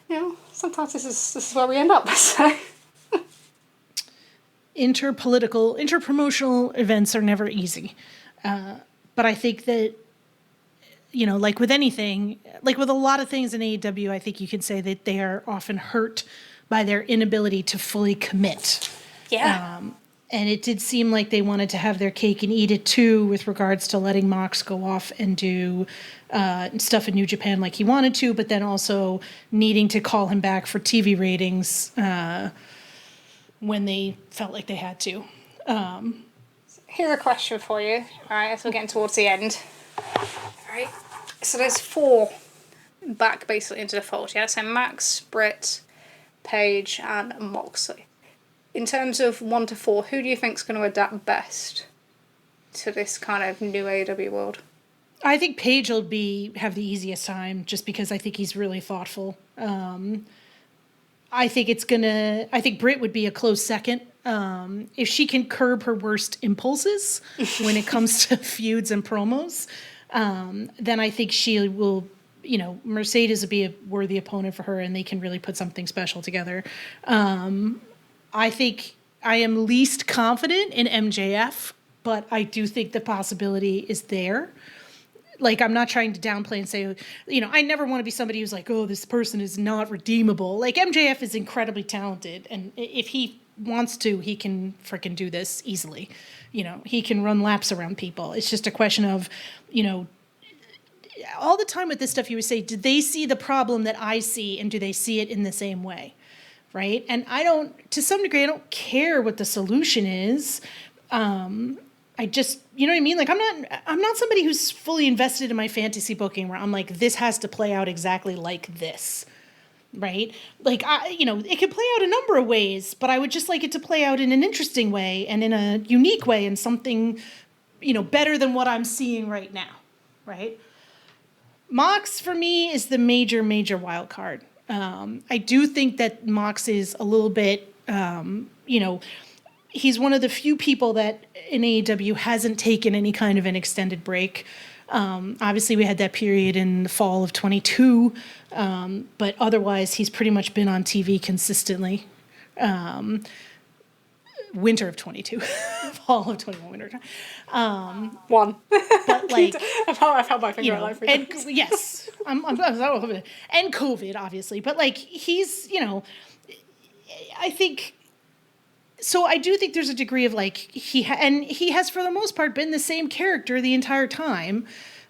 you know, sometimes this is where we end up. So interpromotional events are never easy, but I think that, you know, like with anything, like with a lot of things in AEW, I think you can say that they are often hurt by their inability to fully commit. Yeah. And it did seem like they wanted to have their cake and eat it too, with regards to letting Mox go off and do stuff in New Japan like he wanted to, but then also needing to call him back for TV ratings when they felt like they had to. Here's a question for you, all right, as we're getting towards the end. All right, so there's 4 back basically into the fold, yeah? So Max, Britt, Page, and Moxley. In terms of 1 to 4, who do you think's going to adapt best to this kind of new AEW world? I think Page will have the easiest time, just because I think he's really thoughtful. I think Britt would be a close second. If she can curb her worst impulses when it comes to feuds and promos, then I think she will, you know, Mercedes would be a worthy opponent for her, and they can really put something special together. I think I am least confident in MJF, but I do think the possibility is there. Like, I'm not trying to downplay and say, you know, I never want to be somebody who's like, oh, this person is not redeemable. Like, MJF is incredibly talented, and if he wants to, he can freaking do this easily. You know, he can run laps around people. It's just a question of, you know, all the time with this stuff, you would say, did they see the problem that I see, and do they see it in the same way? Right? And to some degree, I don't care what the solution is. I just, you know what I mean? Like, I'm not somebody who's fully invested in my fantasy booking where I'm like, this has to play out exactly like this. Right? Like, it could play out a number of ways, but I would just like it to play out in an interesting way and in a unique way, and something, you know, better than what I'm seeing right now. Right? Mox, for me, is the major wild card. I do think that Mox is a little bit, you know, he's one of the few people that in AEW hasn't taken any kind of an extended break. Obviously, we had that period in the fall of 22, but otherwise, he's pretty much been on TV consistently. Winter of 22, fall of 21, winter time. One. But like, I've held my finger out for and yes, I'm and COVID, obviously, but like, he's, you know, I think. So I do think there's a degree of like he has for the most part been the same character the entire time,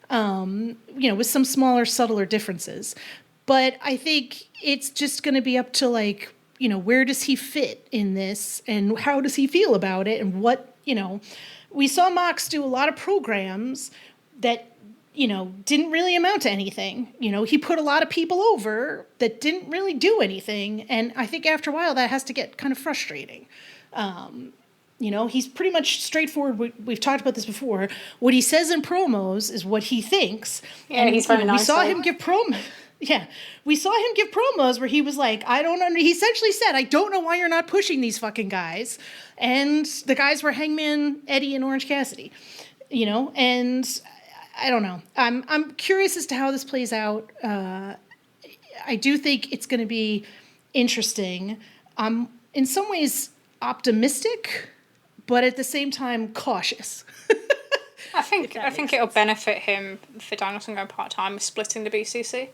you know, with some smaller, subtler differences. But I think it's just going to be up to like, you know, where does he fit in this, and how does he feel about it, and what, you know, we saw Mox do a lot of programs that, you know, didn't really amount to anything. You know, he put a lot of people over that didn't really do anything, and I think after a while that has to get kind of frustrating. You You know, he's pretty much straightforward. We've talked about this before. What he says in promos is what he thinks. Yeah, and he's very nice. We saw him give promos. Yeah, we saw him give promos where he was like, he essentially said, I don't know why you're not pushing these fucking guys. And the guys were Hangman, Eddie, and Orange Cassidy. You know, and I don't know. I'm curious as to how this plays out. I do think it's going to be interesting. I'm in some ways optimistic, but at the same time cautious. I think it'll benefit him for Danielson going part-time, splitting the BCC.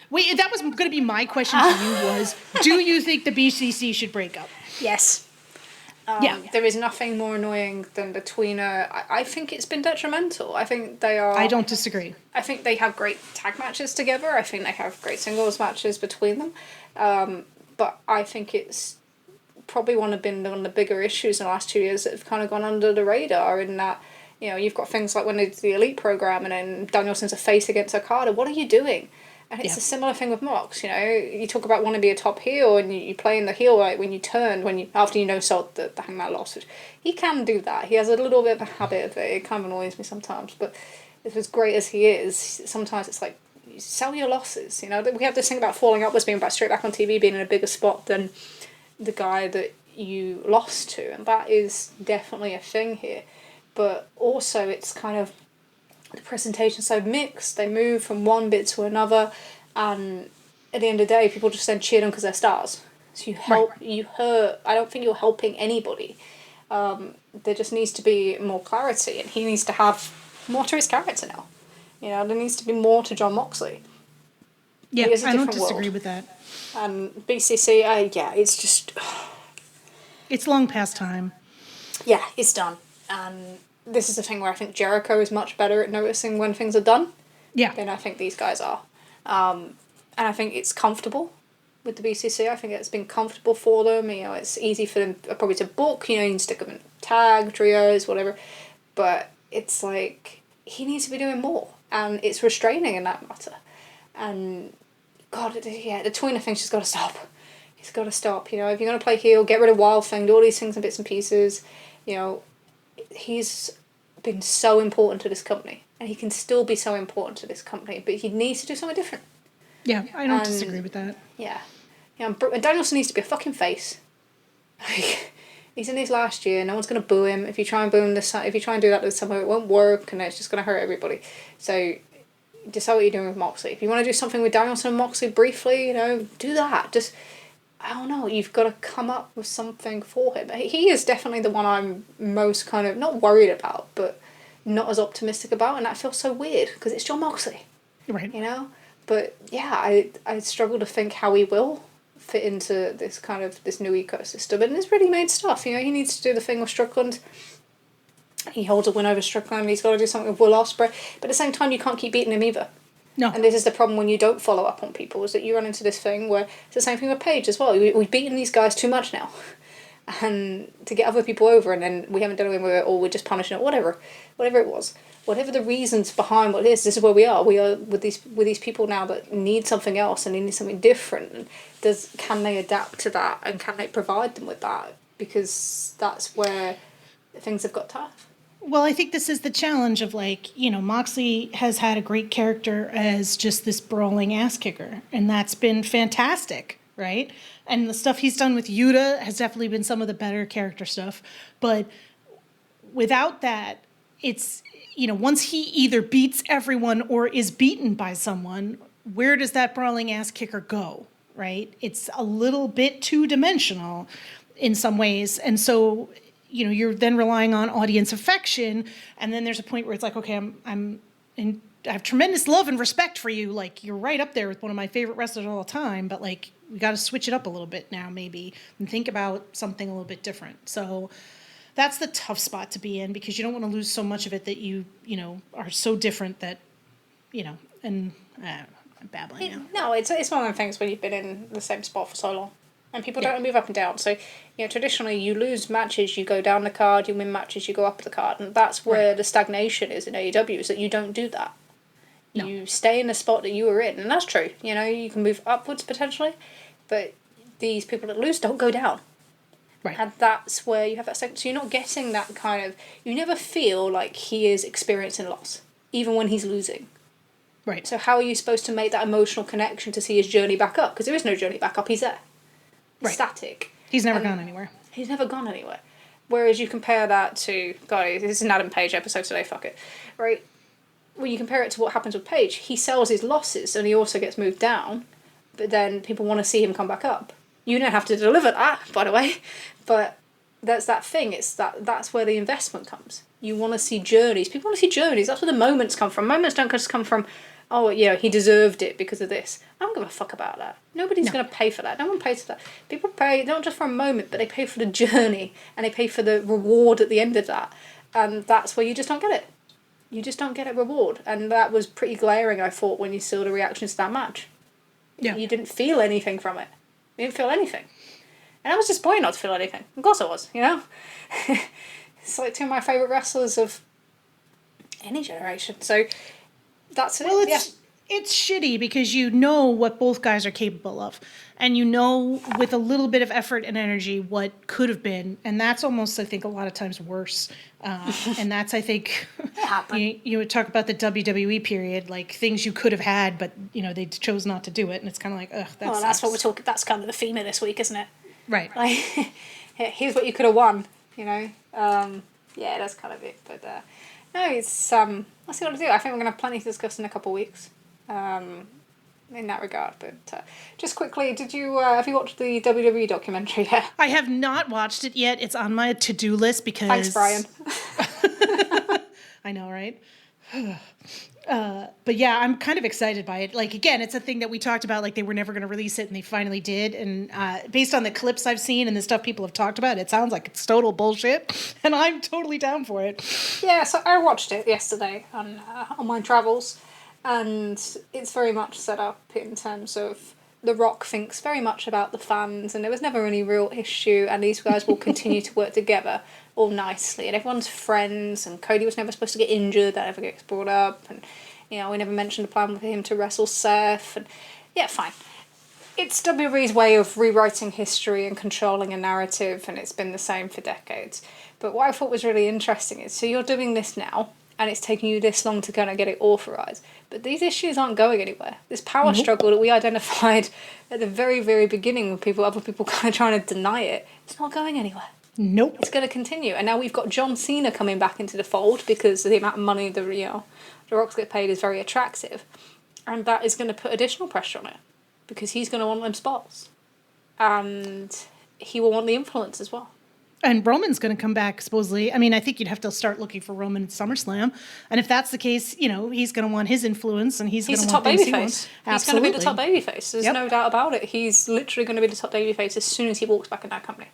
Wait, that was going to be my question to you was, do you think the BCC should break up? Yes. There is nothing more annoying than the tweener. I think it's been detrimental. I think they are... I don't disagree. I think they have great tag matches together. I think they have great singles matches between them. But I think it's probably one of the bigger issues in the last 2 years that have kind of gone under the radar in that, you know, you've got things like when they did the Elite program and then Danielson's a face against Okada. What are you doing? And it's a similar thing with Mox, you know. You talk about wanting to be a top heel and you play in the heel right when you turn, after you know so the Hangman lost, which he can do that. He has a little bit of a habit of it. It kind of annoys me sometimes, but as great as he is, sometimes it's like, sell your losses, you know. We have this thing about falling upwards, being back straight back on TV, being in a bigger spot than the guy that you lost to, and that is definitely a thing here. But also it's kind of the presentation so mixed. They move from one bit to another, and at the end of the day, people just then cheer them because they're stars. So you hurt. I don't think you're helping anybody. There just needs to be more clarity, and he needs to have more to his character now. You know, there needs to be more to Jon Moxley. Yeah, I don't disagree with that. And BCC, it's just... It's long past time. Yeah, it's done. And this is the thing where I think Jericho is much better at noticing when things are done than I think these guys are. And I think it's comfortable with the BCC. I think it's been comfortable for them. You know, it's easy for them probably to book. You know, you can stick them in tag, trios, whatever. But it's like, he needs to be doing more. And it's restraining in that matter. And, God, the tweener thing's just got to stop. It's got to stop. You know, if you're going to play heel, get rid of Wild Thing, do all these things in bits and pieces. You know, he's been so important to this company. And he can still be so important to this company. But he needs to do something different. Yeah, I don't disagree with that. Yeah. And Danielson needs to be a fucking face. Like, he's in his last year. No one's going to boo him. If you try and boo him if you try and do that this summer, it won't work. And it's just going to hurt everybody. So... decide what you're doing with Moxley. If you want to do something with Danielson and Moxley briefly, you know, do that. Just, I don't know, you've got to come up with something for him. He is definitely the one I'm most kind of, not worried about, but not as optimistic about, and that feels so weird, because it's Jon Moxley. Right. You know? But, yeah, I struggle to think how he will fit into this kind of, this new ecosystem, and it's ready-made stuff, you know, he needs to do the thing with Strickland. He holds a win over Strickland, he's got to do something with Will Ospreay, but at the same time you can't keep beating him either. No. And this is the problem when you don't follow up on people, is that you run into this thing where it's the same thing with Page as well. We've beaten these guys too much now. And to get other people over, and then we haven't done anything with it, or we're just punishing it, whatever it was. Whatever the reasons behind what it is, this is where we are. We are with these people now that need something else and need something different. Can they adapt to that, and can they provide them with that? Because that's where things have got tough. Well, I think this is the challenge of, like, you know, Moxley has had a great character as just this brawling ass kicker, and that's been fantastic, right? And the stuff he's done with Yuta has definitely been some of the better character stuff. But without that, it's, you know, once he either beats everyone or is beaten by someone, where does that brawling ass kicker go, right? It's a little bit two-dimensional in some ways, and so... you know, you're then relying on audience affection, and then there's a point where it's like, okay, I have tremendous love and respect for you. Like, you're right up there with one of my favorite wrestlers of all time, but, like, we got to switch it up a little bit now, maybe, and think about something a little bit different. So that's the tough spot to be in, because you don't want to lose so much of it that you know, are so different that, you know, and I'm babbling now. No, it's one of the things when you've been in the same spot for so long. And people don't move up and down. So, you know, traditionally you lose matches, you go down the card, you win matches, you go up the card. And that's where the stagnation is in AEW, is that you don't do that. No. You stay in the spot that you were in. And that's true. You know, you can move upwards potentially. But these people that lose don't go down. Right. And that's where you have that second. So you're not getting that kind of... You never feel like he is experiencing loss, even when he's losing. Right. So how are you supposed to make that emotional connection to see his journey back up? Because there is no journey back up. He's there. He's static. He's never gone anywhere. He's never gone anywhere. Whereas you compare that to... God, this is an Adam Page episode today, fuck it. Right? When you compare it to what happens with Page, he sells his losses and he also gets moved down, but then people want to see him come back up. You don't have to deliver that, by the way, but that's that thing. It's that's where the investment comes. You want to see journeys. People want to see journeys. That's where the moments come from. Moments don't just come from, oh, you know, he deserved it because of this. I don't give a fuck about that. Nobody's going to pay for that. No one pays for that. People pay not just for a moment, but they pay for the journey and they pay for the reward at the end of that. And that's where you just don't get it. You just don't get a reward. And that was pretty glaring, I thought, when you saw the reactions to that match. Yeah. You didn't feel anything from it. You didn't feel anything. And I was disappointed not to feel anything. Of course I was, you know? It's like two of my favourite wrestlers of any generation. So that's it. Well, it's shitty because you know what both guys are capable of. And you know with a little bit of effort and energy what could have been. And that's almost, I think, a lot of times worse. And that's, I think, you would talk about the WWE period, like things you could have had, but, you know, they chose not to do it. And it's kind of like, ugh, well, that's what we're talking. That's kind of the theme of this week, isn't it? Right. Like, here's what you could have won, you know? Yeah, that's kind of it. But, no, it's, let's see what to do. I think we're going to have plenty to discuss in a couple of weeks. In that regard, but just quickly, did you have you watched the WWE documentary yet? I have not watched it yet. It's on my to-do list because... Thanks, Brian. I know, right? But yeah, I'm kind of excited by it. Like, again, it's a thing that we talked about, like they were never going to release it and they finally did. And based on the clips I've seen and the stuff people have talked about, it sounds like it's total bullshit. And I'm totally down for it. Yeah, so I watched it yesterday on my travels. And it's very much set up in terms of The Rock thinks very much about the fans, and there was never any real issue, and these guys will continue to work together all nicely, and everyone's friends, and Cody was never supposed to get injured, that ever gets brought up, and, you know, we never mentioned a plan for him to wrestle Seth, and, yeah, fine. It's WWE's way of rewriting history and controlling a narrative, and it's been the same for decades. But what I thought was really interesting is, so you're doing this now, and it's taking you this long to kind of get it authorised. But these issues aren't going anywhere. This power struggle that we identified at the very, very beginning with other people kind of trying to deny it, it's not going anywhere. Nope. It's going to continue. And now we've got John Cena coming back into the fold because the amount of money the Rock's get paid is very attractive. And that is going to put additional pressure on it because he's going to want them spots. And he will want the influence as well. And Roman's going to come back, supposedly. I mean, I think you'd have to start looking for Roman at SummerSlam. And if that's the case, you know, he's going to want his influence and he's going to want things he wants. He's going to be the top babyface. There's no doubt about it. He's literally going to be the top babyface as soon as he walks back in that company.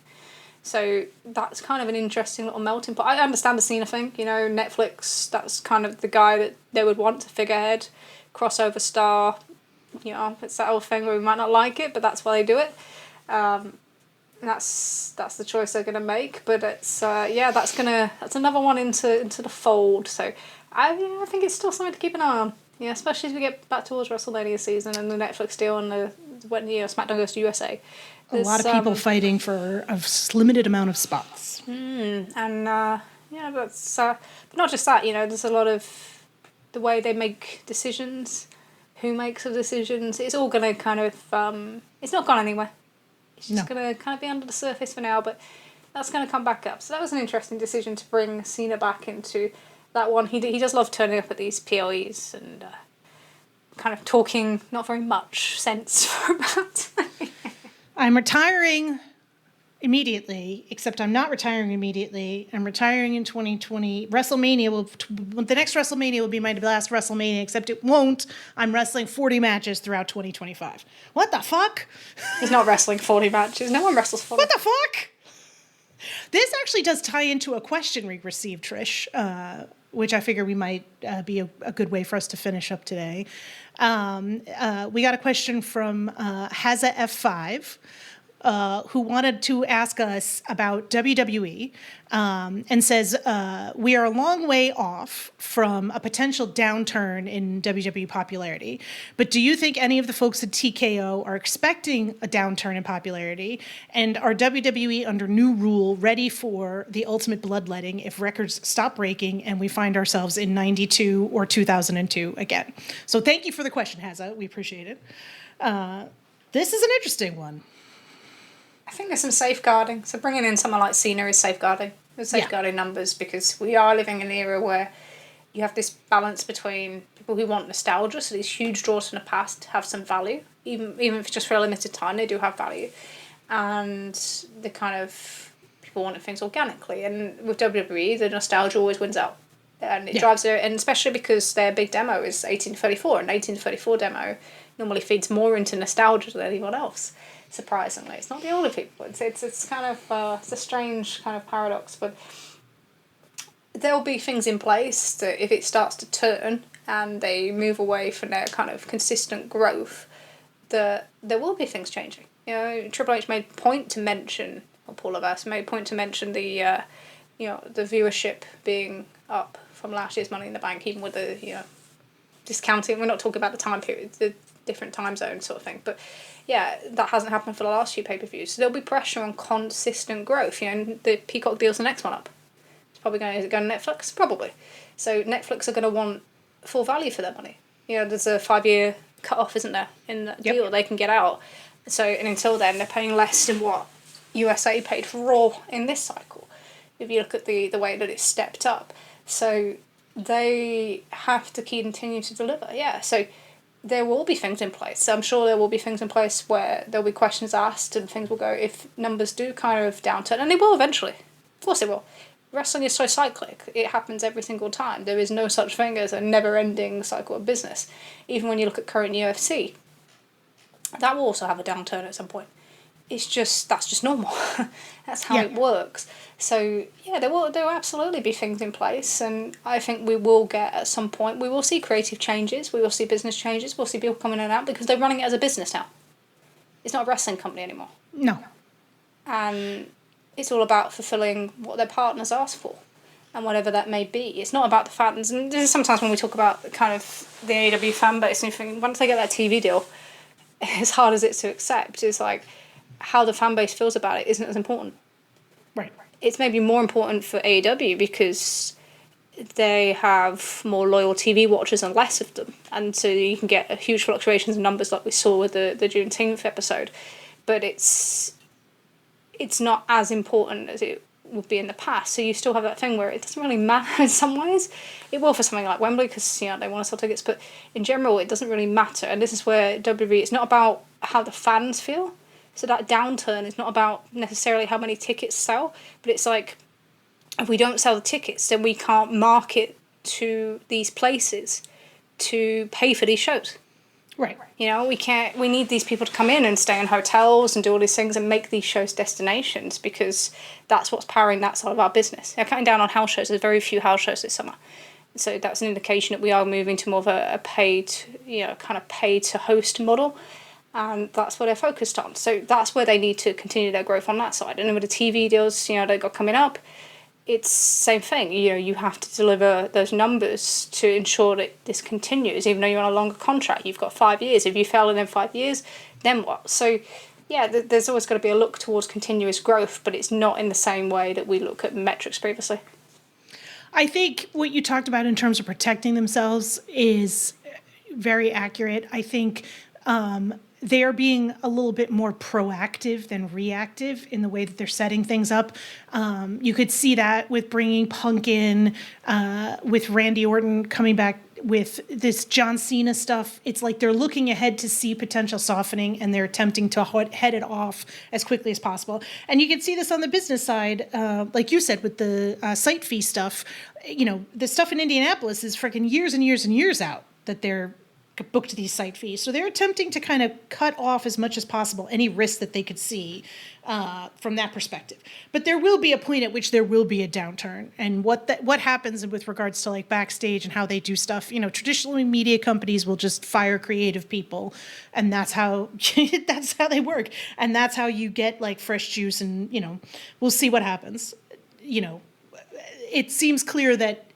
So that's kind of an interesting little melting pot. I understand the Cena thing. You know, Netflix, that's kind of the guy that they would want to figurehead, crossover star. You know, it's that old thing where we might not like it, but that's why they do it. That's the choice they're gonna make, but it's that's another one into the fold. So I think it's still something to keep an eye on. Yeah, especially as we get back towards WrestleMania season and the Netflix deal and when SmackDown goes to USA. There's a lot of people fighting for a limited amount of spots. That's but not just that. You know, there's a lot of the way they make decisions, who makes the decisions. It's all gonna kind of it's not gone anywhere. It's just going to kind of be under the surface for now, but that's going to come back up. So that was an interesting decision to bring Cena back into that one. He does love turning up at these PLEs and kind of talking not very much sense for about I'm retiring immediately, except I'm not retiring immediately. I'm retiring in 2020. The next WrestleMania will be my last WrestleMania, except it won't. I'm wrestling 40 matches throughout 2025. What the fuck? He's not wrestling 40 matches. No one wrestles 40. What the fuck? This actually does tie into a question we received, Trish, which I figure we might be a good way for us to finish up today. We got a question from Haza F5. who wanted to ask us about WWE and says, we are a long way off from a potential downturn in WWE popularity, but do you think any of the folks at TKO are expecting a downturn in popularity? And are WWE under new rule ready for the ultimate bloodletting if records stop breaking and we find ourselves in 92 or 2002 again? So thank you for the question, Hazza. We appreciate it. This is an interesting one. I think there's some safeguarding. So bringing in someone like Cena is safeguarding. There's safeguarding numbers because we are living in an era where you have this balance between people who want nostalgia, so these huge draws from the past have some value, even if it's just for a limited time, they do have value, and the kind of people wanting things organically. And with WWE, the nostalgia always wins out, and it drives it, and especially because their big demo is 1834, and 1834 demo normally feeds more into nostalgia than anyone else. Surprisingly, it's not the older people. It's kind of it's a strange kind of paradox, but there'll be things in place that if it starts to turn and they move away from their kind of consistent growth, there will be things changing. You know, Triple H made point to mention, or Paul Levesque made point to mention the the viewership being up from last year's Money in the Bank, even with the discounting. We're not talking about the time period, the different time zone sort of thing, but yeah, that hasn't happened for the last few pay-per-views. So there'll be pressure on consistent growth. You know, the Peacock deal's the next one up. It's probably going to go to Netflix? Probably. So Netflix are going to want full value for their money. You know, there's a 5-year cut-off, isn't there, in that deal they can get out. So, and until then, they're paying less than what USA paid for Raw in this cycle, if you look at the way that it's stepped up. So they have to continue to deliver, so there will be things in place. So I'm sure there will be things in place where there'll be questions asked and things will go, if numbers do kind of downturn, and they will eventually. Of course they will. Wrestling is so cyclic. It happens every single time. There is no such thing as a never-ending cycle of business. Even when you look at current UFC, that will also have a downturn at some point. It's just, that's just normal. That's how it works. So, yeah, there will absolutely be things in place, and I think we will get, at some point, we will see creative changes, we will see business changes, we'll see people coming in and out, because they're running it as a business now. It's not a wrestling company anymore. No. And it's all about fulfilling what their partners ask for, and whatever that may be. It's not about the fans, and this is sometimes when we talk about kind of the AEW fan base, and you think, once they get that TV deal, as hard as it's to accept, it's like, how the fan base feels about it isn't as important. Right. It's maybe more important for AEW because they have more loyal TV watchers and less of them. And so you can get huge fluctuations in numbers like we saw with the Juneteenth episode. But it's not as important as it would be in the past. So you still have that thing where it doesn't really matter in some ways. It will for something like Wembley because they want to sell tickets. But in general, it doesn't really matter. And this is where WWE, it's not about how the fans feel. So that downturn is not about necessarily how many tickets sell, but it's like, if we don't sell the tickets, then we can't market to these places to pay for these shows. Right. You know, we need these people to come in and stay in hotels and do all these things and make these shows destinations, because that's what's powering that side of our business. Cutting down on house shows, there's very few house shows this summer. So that's an indication that we are moving to more of a paid, kind of paid to host model. And that's what they're focused on. So that's where they need to continue their growth on that side. And then with the TV deals, they've got coming up, it's same thing. You have to deliver those numbers to ensure that this continues, even though you're on a longer contract. You've got 5 years. If you fail in them 5 years, then what? So, yeah, there's always got to be a look towards continuous growth, but it's not in the same way that we look at metrics previously. I think what you talked about in terms of protecting themselves is very accurate. I think they are being a little bit more proactive than reactive in the way that they're setting things up. You could see that with bringing Punk in, with Randy Orton coming back with this John Cena stuff. It's like they're looking ahead to see potential softening, and they're attempting to head it off as quickly as possible. And you can see this on the business side, like you said, with the site fee stuff. The stuff in Indianapolis is freaking years and years and years out that they're booked these site fees. So they're attempting to kind of cut off as much as possible any risk that they could see from that perspective. But there will be a point at which there will be a downturn. And what happens with regards to like backstage and how they do stuff, traditionally media companies will just fire creative people, and that's how they work. And that's how you get like fresh juice, and we'll see what happens. It seems clear that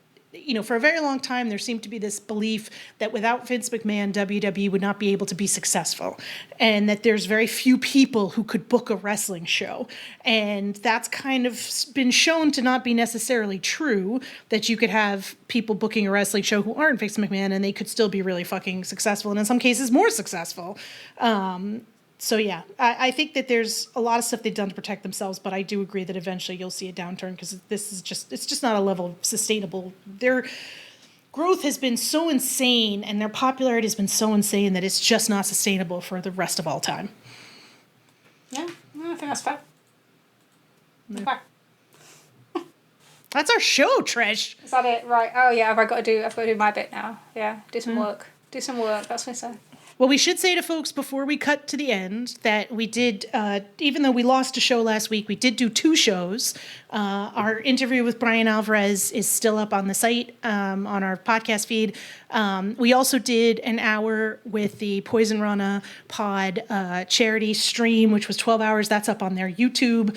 for a very long time, there seemed to be this belief that without Vince McMahon, WWE would not be able to be successful, and that there's very few people who could book a wrestling show. And that's kind of been shown to not be necessarily true, that you could have people booking a wrestling show who aren't Vince McMahon, and they could still be really fucking successful, and in some cases more successful. So yeah, I think that there's a lot of stuff they've done to protect themselves, but I do agree that eventually you'll see a downturn, because it's just not a level sustainable. Their growth has been so insane, and their popularity has been so insane, that it's just not sustainable for the rest of all time. Yeah, I think that's fair. Yeah. That's our show, Trish. Is that it? Right. Oh yeah, I've got to do my bit now. Yeah, do some work. Do some work. That's what I say. Well, we should say to folks before we cut to the end that we did, even though we lost a show last week, we did do 2 shows. Our interview with Brian Alvarez is still up on the site, on our podcast feed. We also did an hour with the Poison Rana Pod charity stream, which was 12 hours. That's up on their YouTube.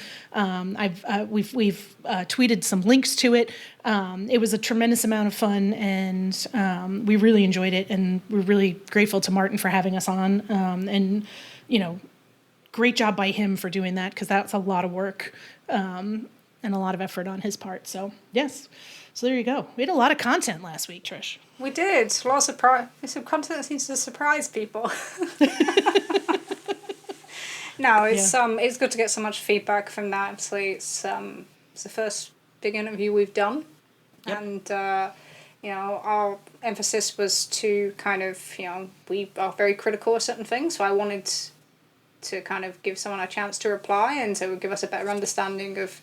We've tweeted some links to it. It was a tremendous amount of fun, and we really enjoyed it, and we're really grateful to Martin for having us on. And great job by him for doing that, because that's a lot of work and a lot of effort on his part. So yes, so there you go. We had a lot of content last week, Trish. We did. A lot of some content that seems to surprise people. No, it's good to get so much feedback from that. Obviously, it's the first big interview we've done. Yep. And our emphasis was to kind of, we are very critical of certain things, so I wanted to kind of give someone a chance to reply, and so it would give us a better understanding of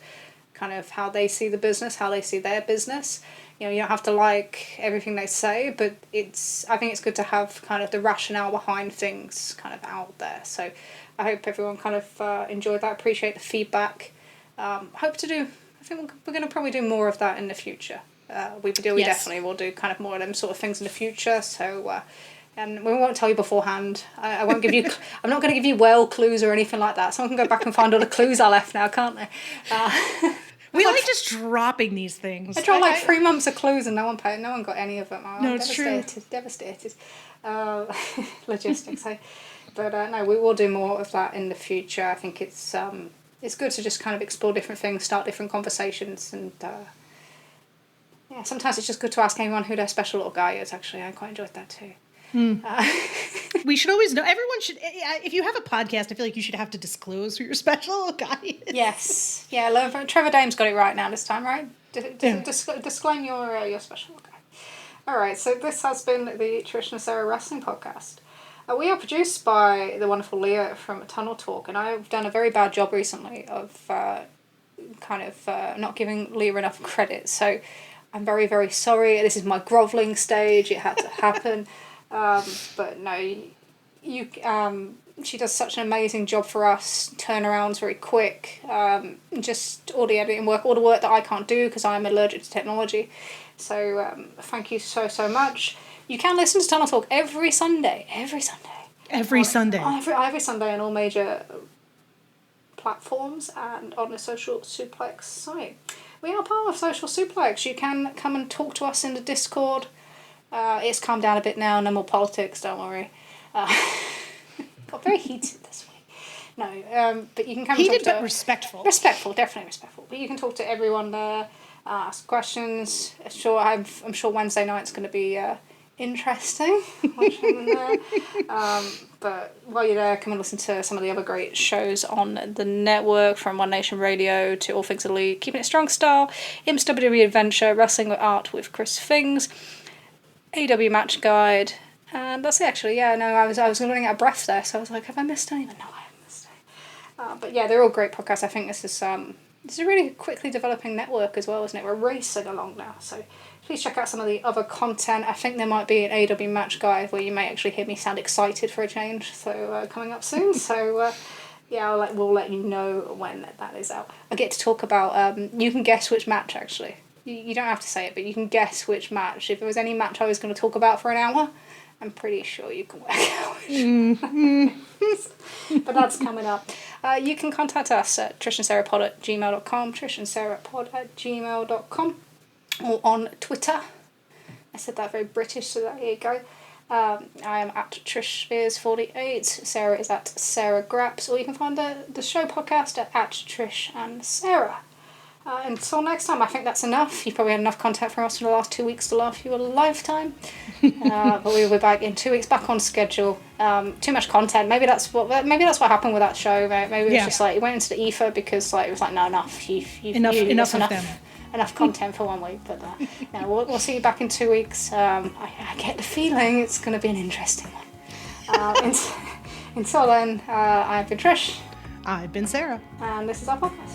kind of how they see the business, how they see their business. You don't have to like everything they say, but I think it's good to have kind of the rationale behind things kind of out there. So I hope everyone kind of enjoyed that, appreciate the feedback. I think we're going to probably do more of that in the future. We definitely will do kind of more of them sort of things in the future. So, and we won't tell you beforehand. I won't give you. I'm not going to give you clues or anything like that. Someone can go back and find all the clues I left now, can't they? We like just dropping these things. I dropped 3 months of clues and no one got any of them. No, it's true. Devastated. Logistics. But no, we will do more of that in the future. I think it's good to just kind of explore different things, start different conversations, and sometimes it's just good to ask anyone who their special little guy is. Actually, I quite enjoyed that too. We should always know. Everyone should. If you have a podcast, I feel like you should have to disclose who your special little guy is. Yes. Yeah. Trevor Dame's got it right now this time, right? Disclaim your special little guy. All right. So this has been the Trish and Sarah Wrestling Podcast. We are produced by the wonderful Leah from Tunnel Talk, and I've done a very bad job recently of not giving Leah enough credit. So I'm very, very sorry. This is my grovelling stage. It had to happen. But no, she does such an amazing job for us. Turnarounds very quick. Just all the editing work, all the work that I can't do because I'm allergic to technology. So thank you so much. You can listen to Tunnel Talk every Sunday. Every Sunday on all major platforms and on the Social Suplex site. We are part of Social Suplex. You can come and talk to us in the Discord. It's calmed down a bit now, no more politics, don't worry. Got very heated this week. No, but you can come heated and talk to... but respectful. Respectful, definitely respectful. But you can talk to everyone there, ask questions. I'm sure Wednesday night's going to be interesting. But while you're there, come and listen to some of the other great shows on the network, from One Nation Radio to All Things Elite, Keeping It Strong Style, Imps WWE Adventure, Wrestling with Art with Chris Fings, AW Match Guide, and that's it actually. Yeah, no, I was running out of breath there, so I was like, have I missed anything? No, I haven't missed anything. But yeah, they're all great podcasts. I think this is a really quickly developing network as well, isn't it? We're racing along now, so Please check out some of the other content. I think there might be an AEW match guide where you may actually hear me sound excited for a change. So coming up soon. So yeah, we'll let you know when that is out. I get to talk about. You can guess which match actually. You don't have to say it, but you can guess which match. If there was any match I was going to talk about for an hour, I'm pretty sure you can work out which. But that's coming up. You can contact us at trishandsarahpod@gmail.com, trishandsarahpod@gmail.com, or on Twitter. I said that very British, so there you go. I am at TrishSpears48. Sarah is at Sarah Graps, or you can find the show podcast at Trish and Sarah. Until next time, I think that's enough. You've probably had enough content from us for the last 2 weeks to last you a lifetime. But we'll be back in 2 weeks, back on schedule. Too much content. Maybe that's what happened with that show. Maybe it was just like it went into the ether because it was like no, enough. Enough of them. Enough content for 1 week. But we'll see you back in 2 weeks. I get the feeling it's going to be an interesting one. Until then, I've been Trish. I've been Sarah. And this is our podcast.